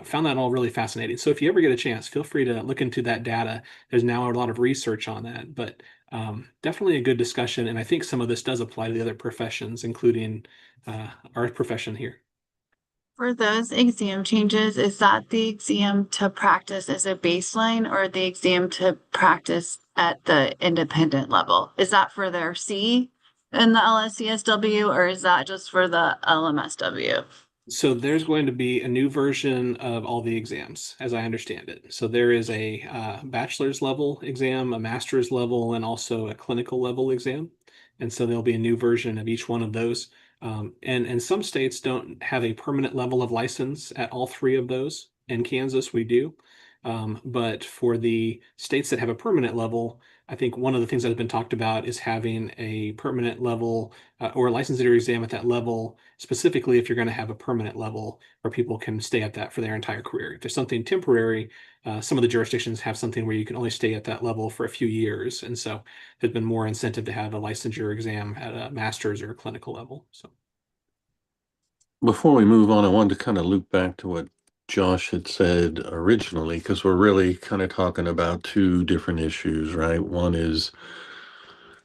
found that all really fascinating. So if you ever get a chance, feel free to look into that data. There's now a lot of research on that, but definitely a good discussion. And I think some of this does apply to the other professions, including our profession here. For those exam changes, is that the exam to practice as a baseline or the exam to practice at the independent level? Is that for their C in the LSCSW or is that just for the LMSW? So there's going to be a new version of all the exams, as I understand it. So there is a bachelor's level exam, a master's level, and also a clinical level exam. And so there'll be a new version of each one of those. And some states don't have a permanent level of license at all 3 of those. In Kansas, we do. But for the states that have a permanent level, I think one of the things that has been talked about is having a permanent level or a licensure exam at that level, specifically if you're going to have a permanent level where people can stay at that for their entire career. If there's something temporary, some of the jurisdictions have something where you can only stay at that level for a few years. And so there's been more incentive to have a licensure exam at a master's or a clinical level. So Before we move on, I wanted to kind of loop back to what Josh had said originally, because we're really kind of talking about 2 different issues, right? One is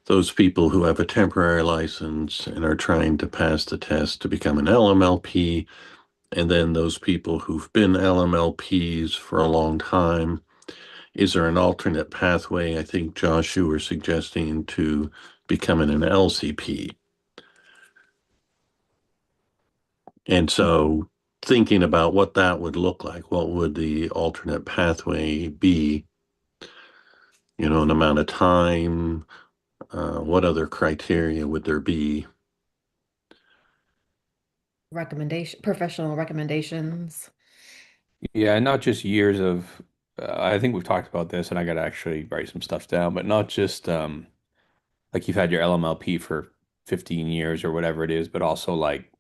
those people who have a temporary license and are trying to pass the test to become an LMLP, and then those people who've been LMLPs for a long time. Is there an alternate pathway? I think, Josh, you were suggesting to becoming an LCP. And so thinking about what that would look like, what would the alternate pathway be? An amount of time, what other criteria would there be? Professional recommendations. Yeah, not just years of, I think we've talked about this and I got to actually write some stuff down, but not just like you've had your LMLP for 15 years or whatever it is, but also like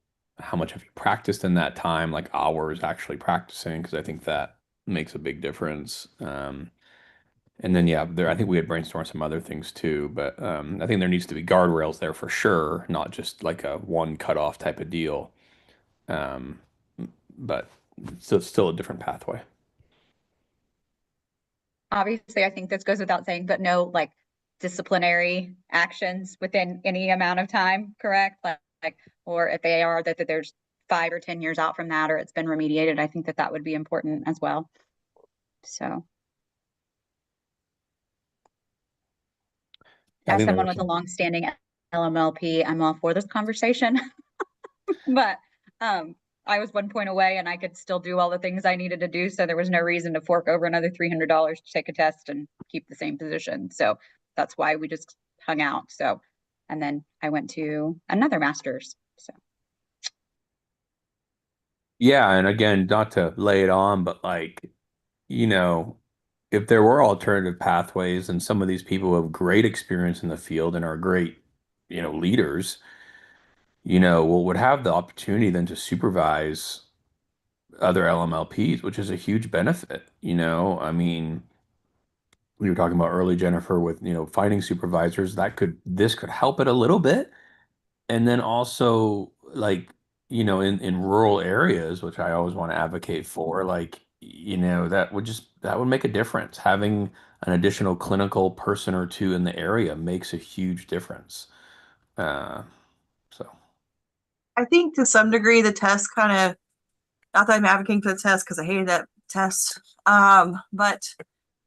how much have you practiced in that time, like hours actually practicing, because I think that makes a big difference. And then yeah, I think we had brainstormed some other things too, but I think there needs to be guardrails there for sure, not just like a one cutoff type of deal. Um, but it's still a different pathway. Obviously, I think this goes without saying, but no like disciplinary actions within any amount of time, correct? Like or if they are that there's 5 or 10 years out from that, or it's been remediated, I think that that would be important as well. So I as think there someone were with a some. long-standing LMLP, I'm all for this conversation. But I was 1 point away and I could still do all the things I needed to do. So there was no reason to fork over another $300 to take a test and keep the same position. So that's why we just hung out. So, and then I went to another master's. So Yeah, and again, not to lay it on, but like, you know, if there were alternative pathways and some of these people have great experience in the field and are great, leaders, would have the opportunity then to supervise other LMLPs, which is a huge benefit. I mean, we were talking about early, Jennifer, with, finding supervisors this could help it a little bit. And then also like, in rural areas, which I always want to advocate for, like, that would make a difference. Having an additional clinical person or two in the area makes a huge difference. Uh, so I think to some degree the test kind of, not that I'm advocating for the test because I hated that test, but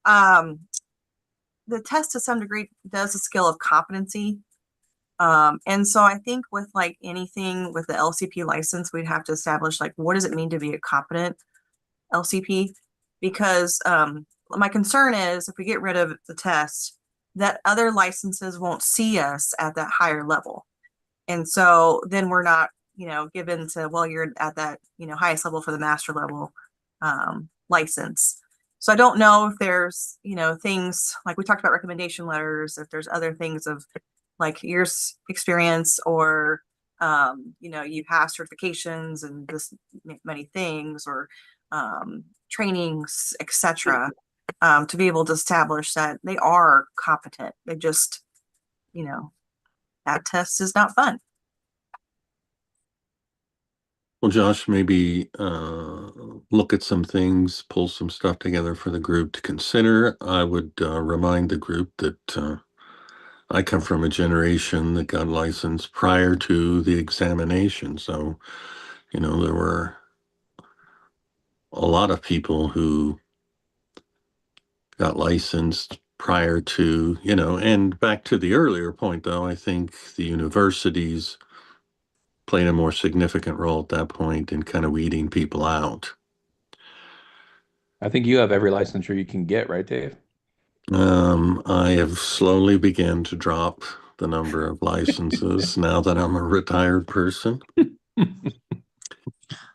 the test to some degree does a skill of competency. And so I think with like anything with the LCP license, we'd have to establish like what does it mean to be a competent LCP? Because my concern is if we get rid of the test, that other licenses won't see us at that higher level. And so then we're not, given to, well, you're at that, highest level for the master level license. So I don't know if there's, things like we talked about recommendation letters, if there's other things of like years experience or, you have certifications and this many things or trainings, etc., to be able to establish that they are competent. They just, that test is not fun. Well, Josh, maybe look at some things, pull some stuff together for the group to consider. I would remind the group that I come from a generation that got licensed prior to the examination. So, there were a lot of people who got licensed prior to, and back to the earlier point, though, I think the universities played a more significant role at that point in kind of weeding people out. I think you have every licensure you can get, right, Dave? I have slowly began to drop the number of licenses now that I'm a retired person.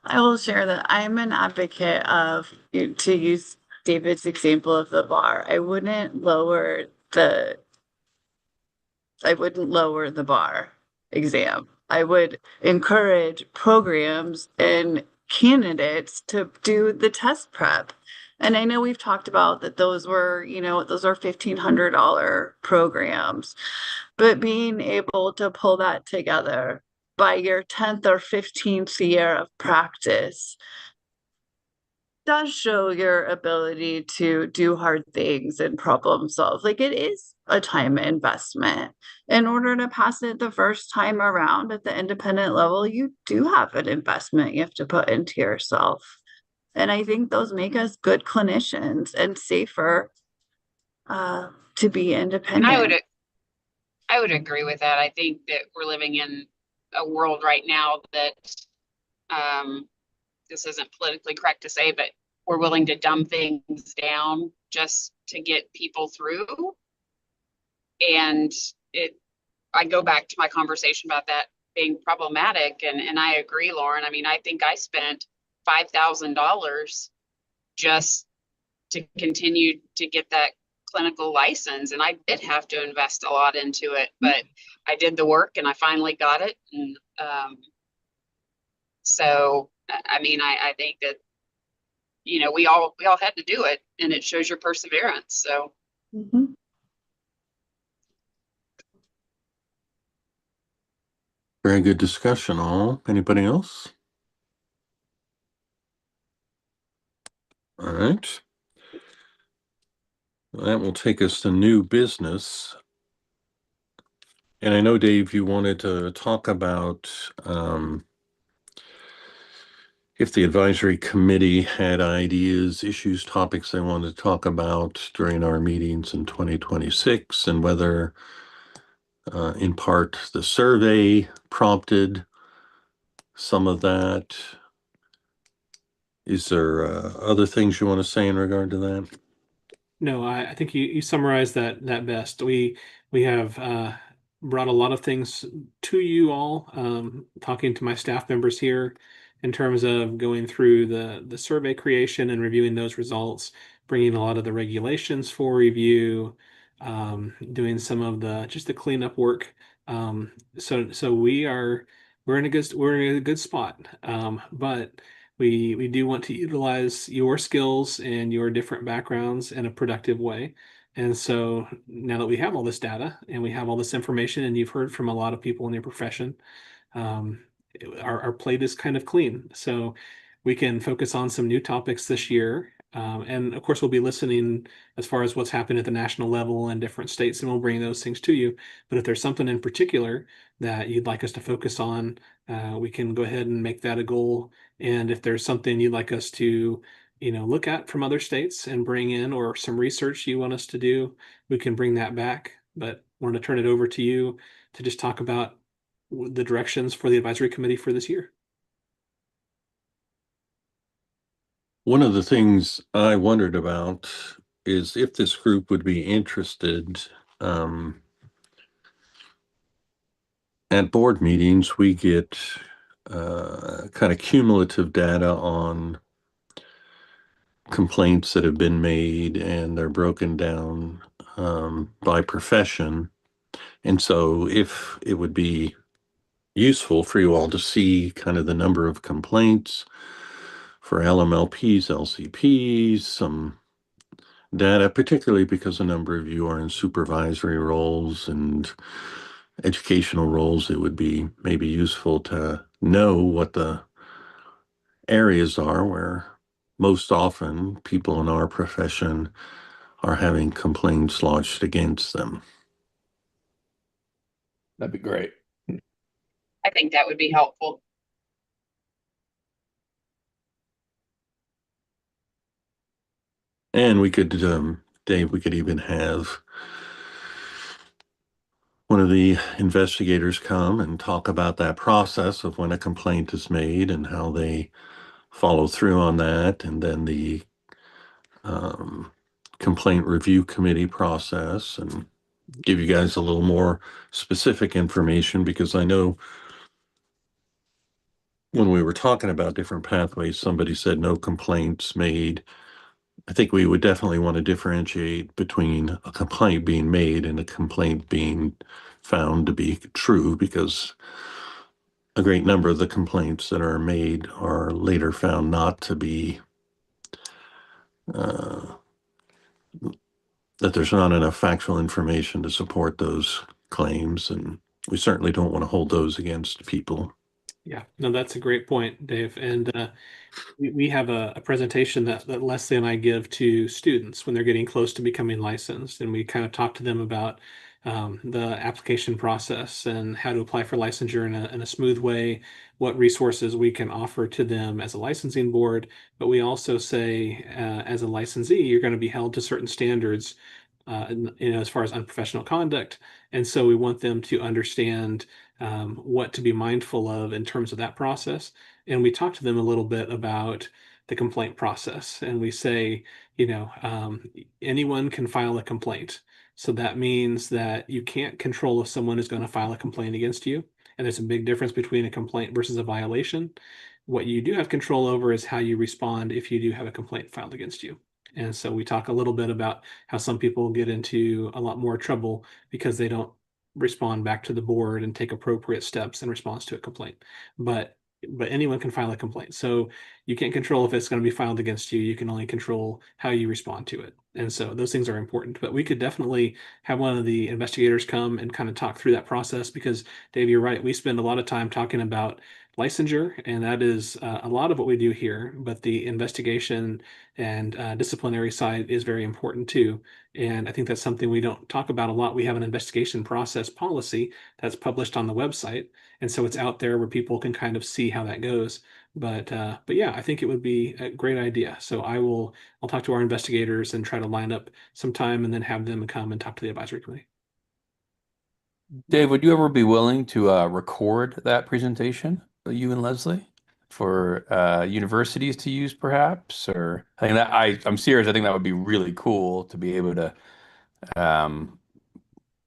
I will share that I'm an advocate of, to use David's example of the bar. I wouldn't lower the bar exam. I would encourage programs and candidates to do the test prep. And I know we've talked about that those are $1,500 programs, but being able to pull that together by your 10th or 15th year of practice does show your ability to do hard things and problem solve. Like it is a time investment. In order to pass it the first time around at the independent level, you do have an investment you have to put into yourself. And I think those make us good clinicians and safer to be And independent. I would agree with that. I think that we're living in a world right now that this isn't politically correct to say, but we're willing to dumb things down just to get people through. And I go back to my conversation about that being problematic. And I agree, Lauren. I mean, I think I spent $5,000 just to continue to get that clinical license. And I did have to invest a lot into it, but I did the work and I finally got it. And So, I mean, I think that, we all had to do it, and it shows your perseverance. So, Mhm. Very good discussion, all. Anybody else? All right. That will take us to new business. And I know, Dave, you wanted to talk about if the advisory committee had ideas, issues, topics they wanted to talk about during our meetings in 2026, and whether, in part, the survey prompted some of that. Is there other things you want to say in regard to that? No, I think you summarized that best. We have brought a lot of things to you all, talking to my staff members here in terms of going through the survey creation and reviewing those results, bringing a lot of the regulations for review, doing some of the cleanup work. So we're in a good spot. But we do want to utilize your skills and your different backgrounds in a productive way. And so now that we have all this data and we have all this information, and you've heard from a lot of people in your profession, um, our plate is kind of clean. So we can focus on some new topics this year. And of course, we'll be listening as far as what's happened at the national level and different states, and we'll bring those things to you. But if there's something in particular that you'd like us to focus on, we can go ahead and make that a goal. And if there's something you'd like us to, look at from other states and bring in, or some research you want us to do, we can bring that back. But I want to turn it over to you to just talk about the directions for the advisory committee for this year. One of the things I wondered about is if this group would be interested. At board meetings, we get kind of cumulative data on complaints that have been made, and they're broken down by profession. And so if it would be useful for you all to see kind of the number of complaints for LMLPs, LCPs, some data, particularly because a number of you are in supervisory roles and educational roles, it would be maybe useful to know what the areas are where most often people in our profession are having complaints lodged against them. That'd be great. I think that would be helpful. And we could, Dave, we could even have one of the investigators come and talk about that process of when a complaint is made and how they follow through on that, and then the complaint review committee process, and give you guys a little more specific information, because I know when we were talking about different pathways, somebody said no complaints made. I think we would definitely want to differentiate between a complaint being made and a complaint being found to be true, because a great number of the complaints that are made are later found not to be, that there's not enough factual information to support those claims. And we certainly don't want to hold those against people. Yeah, no, that's a great point, Dave. And we have a presentation that Leslie and I give to students when they're getting close to becoming licensed. And we kind of talk to them about the application process and how to apply for licensure in a smooth way, what resources we can offer to them as a licensing board. But we also say, as a licensee, you're going to be held to certain standards, as far as unprofessional conduct. And so we want them to understand what to be mindful of in terms of that process. And we talk to them a little bit about the complaint process. And we say, anyone can file a complaint. So that means that you can't control if someone is going to file a complaint against you. And there's a big difference between a complaint versus a violation. What you do have control over is how you respond if you do have a complaint filed against you. And so we talk a little bit about how some people get into a lot more trouble because they don't respond back to the board and take appropriate steps in response to a complaint. But but anyone can file a complaint. So you can't control if it's going to be filed against you. You can only control how you respond to it. And so those things are important. But we could definitely have one of the investigators come and kind of talk through that process because, Dave, you're right. We spend a lot of time talking about licensure, and that is a lot of what we do here. But the investigation and disciplinary side is very important too. And I think that's something we don't talk about a lot. We have an investigation process policy that's published on the website. And so it's out there where people can kind of see how that goes. But yeah, I think it would be a great idea. So I'll talk to our investigators and try to line up some time and then have them come and talk to the advisory committee. Dave, would you ever be willing to record that presentation, you and Leslie, for universities to use, perhaps? Or I think that I'm serious. I think that would be really cool to be able to,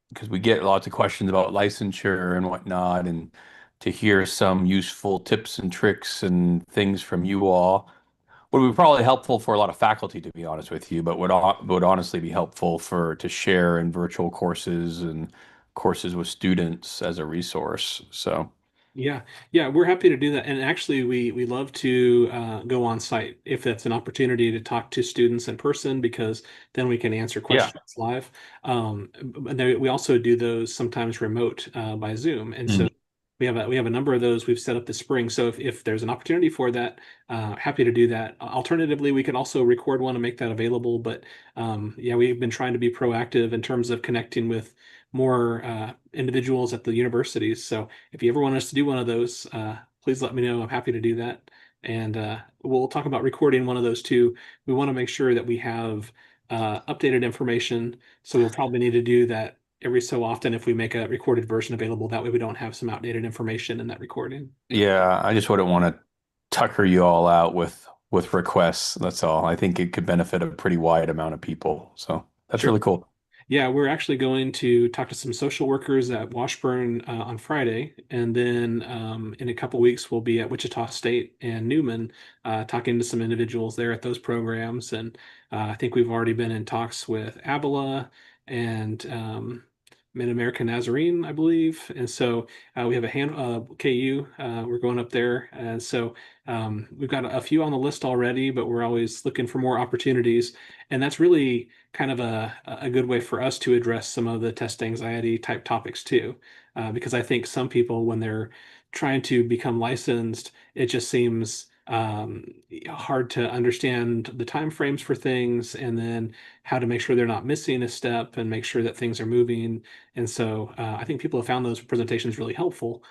because we get lots of questions about licensure and whatnot, and to hear some useful tips and tricks and things from you all would be probably helpful for a lot of faculty, to be honest with you, but would honestly be helpful to share in virtual courses and courses with students as a resource. So Yeah, we're happy to do that. And actually, we love to go on site if that's an opportunity to talk to students in person, because then we can answer yeah. questions live. But then we also do those sometimes remote by Zoom, and so we have a number of those we've set up this spring. So if there's an opportunity for that, happy to do that. Alternatively, we could also record one and make that available. But yeah, we've been trying to be proactive in terms of connecting with more individuals at the universities. So if you ever want us to do one of those, please let me know. I'm happy to do that. And we'll talk about recording one of those too. We want to make sure that we have updated information. So we'll probably need to do that every so often if we make a recorded version available. That way we don't have some outdated information in that recording. Yeah, I just wouldn't want to tucker you all out with requests. That's all. I think it could benefit a pretty wide amount of people. So that's Sure. really cool. Yeah, we're actually going to talk to some social workers at Washburn on Friday, and then in a couple weeks we'll be at Wichita State and Newman talking to some individuals there at those programs. And I think we've already been in talks with Abila and Mid-American Nazarene, I believe. And so we have a KU. We're going up there, and so we've got a few on the list already, but we're always looking for more opportunities. And that's really kind of a good way for us to address some of the test anxiety type topics too. Because I think some people, when they're trying to become licensed, it just seems hard to understand the time frames for things, and then how to make sure they're not missing a step and make sure that things are moving. And so I think people have found those presentations really helpful.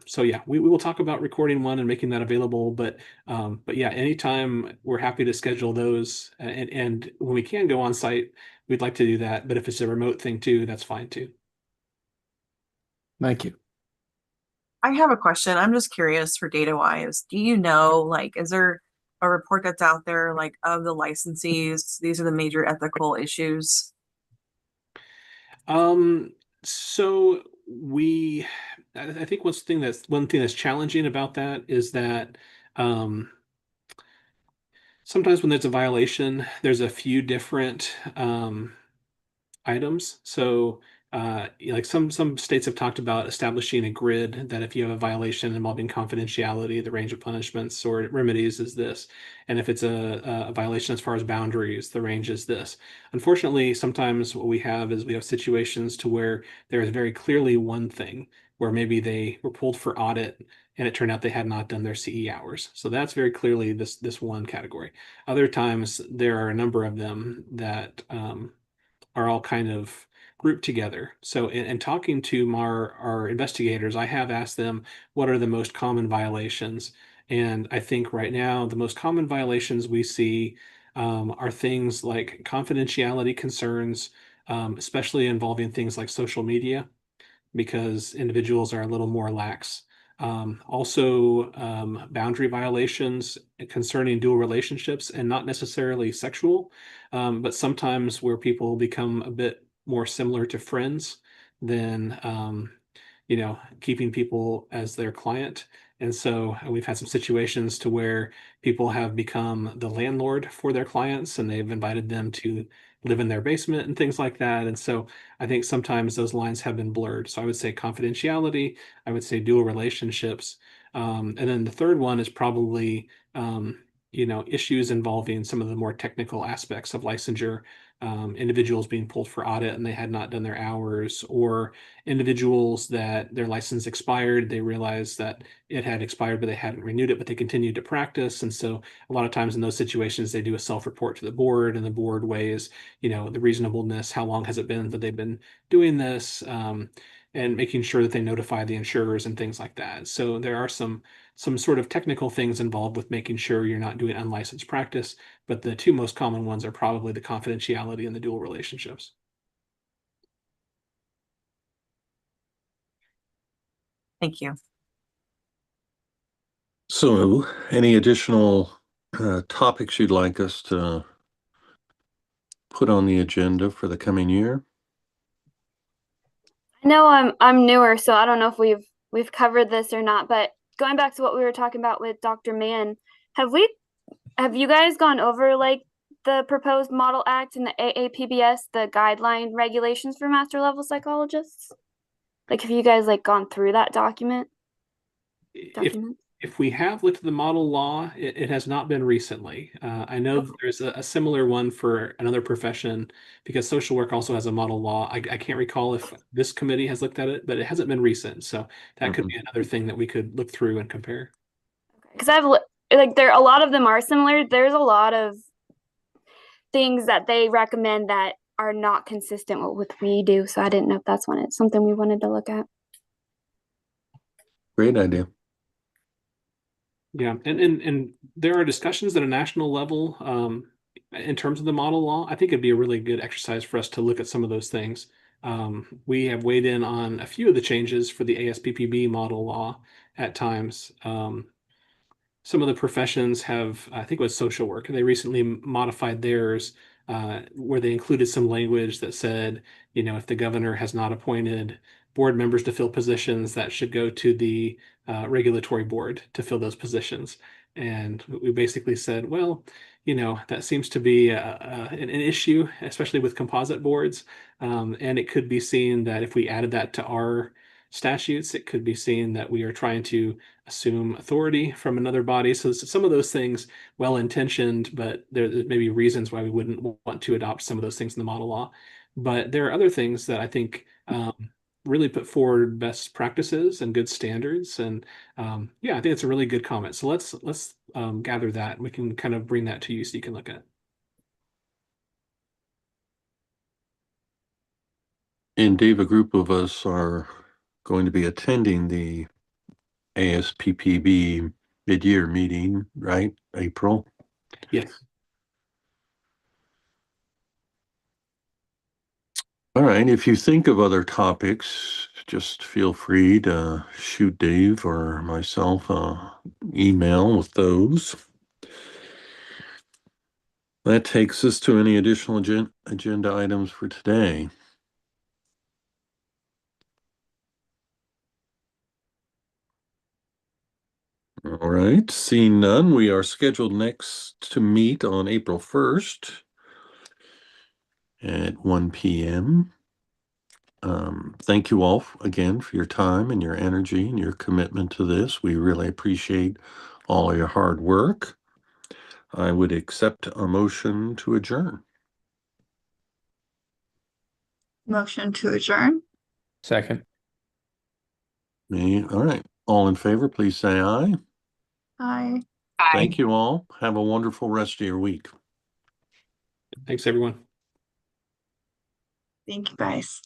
So yeah, we will talk about recording one and making that available. But yeah, anytime we're happy to schedule those, and when we can go on site, we'd like to do that. But if it's a remote thing too, that's fine too. Thank you. I have a question. I'm just curious for data wise. Do you know, like, is there a report that's out there, like, of the licensees? These are the major ethical issues. So I think one thing that's challenging about that is that sometimes when there's a violation, there's a few different items. So, like some states have talked about establishing a grid that if you have a violation involving confidentiality, the range of punishments or remedies is this. And if it's a violation as far as boundaries, the range is this. Unfortunately, sometimes what we have is we have situations to where there is very clearly one thing where maybe they were pulled for audit and it turned out they had not done their CE hours. So that's very clearly this one category. Other times there are a number of them that are all kind of grouped together. So in talking to our investigators, I have asked them what are the most common violations. And I think right now the most common violations we see are things like confidentiality concerns, especially involving things like social media, because individuals are a little more lax. Also, boundary violations concerning dual relationships, and not necessarily sexual, but sometimes where people become a bit more similar to friends than, keeping people as their client. And so we've had some situations to where people have become the landlord for their clients, and they've invited them to live in their basement and things like that. And so I think sometimes those lines have been blurred. So I would say confidentiality, I would say dual relationships. And then the third one is probably, issues involving some of the more technical aspects of licensure, individuals being pulled for audit and they had not done their hours, or individuals that their license expired, they realized that it had expired, but they hadn't renewed it, but they continued to practice. And so a lot of times in those situations, they do a self-report to the board, and the board weighs, the reasonableness, how long has it been that they've been doing this, and making sure that they notify the insurers and things like that. So there are some sort of technical things involved with making sure you're not doing unlicensed practice, but the two most common ones are probably the confidentiality and the dual relationships. Thank you. So, any additional topics you'd like us to put on the agenda for the coming year? I know I'm newer, so I don't know if we've covered this or not, but going back to what we were talking about with Dr. Mann, have you guys gone over like the proposed model act and the AAPBS, the guideline regulations for master level psychologists? Like, have you guys like gone through that document? If we have looked at the model law, it has not been recently. I know that there's a similar one for another profession, because social work also has a model law. I can't recall if this committee has looked at it, but it hasn't been recent. So that could be another thing that we could look through and compare. Because a lot of them are similar. There's a lot of things that they recommend that are not consistent with what we do. So I didn't know if that's something we wanted to look at. Great idea. Yeah, and there are discussions at a national level in terms of the model law. I think it'd be a really good exercise for us to look at some of those things. We have weighed in on a few of the changes for the ASPPB model law at times. Some of the professions have, I think it was social work, and they recently modified theirs where they included some language that said, if the governor has not appointed board members to fill positions, that should go to the regulatory board to fill those positions. And we basically said, well, that seems to be an issue, especially with composite boards. And it could be seen that if we added that to our statutes, it could be seen that we are trying to assume authority from another body. So some of those things, well-intentioned, but there may be reasons why we wouldn't want to adopt some of those things in the model law. But there are other things that I think really put forward best practices and good standards. And yeah, I think it's a really good comment. So let's gather that. We can kind of bring that to you so you can look at it. And Dave, a group of us are going to be attending the ASPPB mid-year meeting, right? April. Yes. All right. If you think of other topics, just feel free to shoot Dave or myself an email with those. That takes us to any additional agenda items for today. All right, seeing none, we are scheduled next to meet on April 1st at 1 p.m. Thank you all again for your time and your energy and your commitment to this. We really appreciate all your hard work. I would accept a motion to adjourn. Motion to adjourn. Second. Me, all right. All in favor, please say aye. Aye. Thank you all. Have a wonderful rest of your week. Thanks, everyone. Thank you, guys.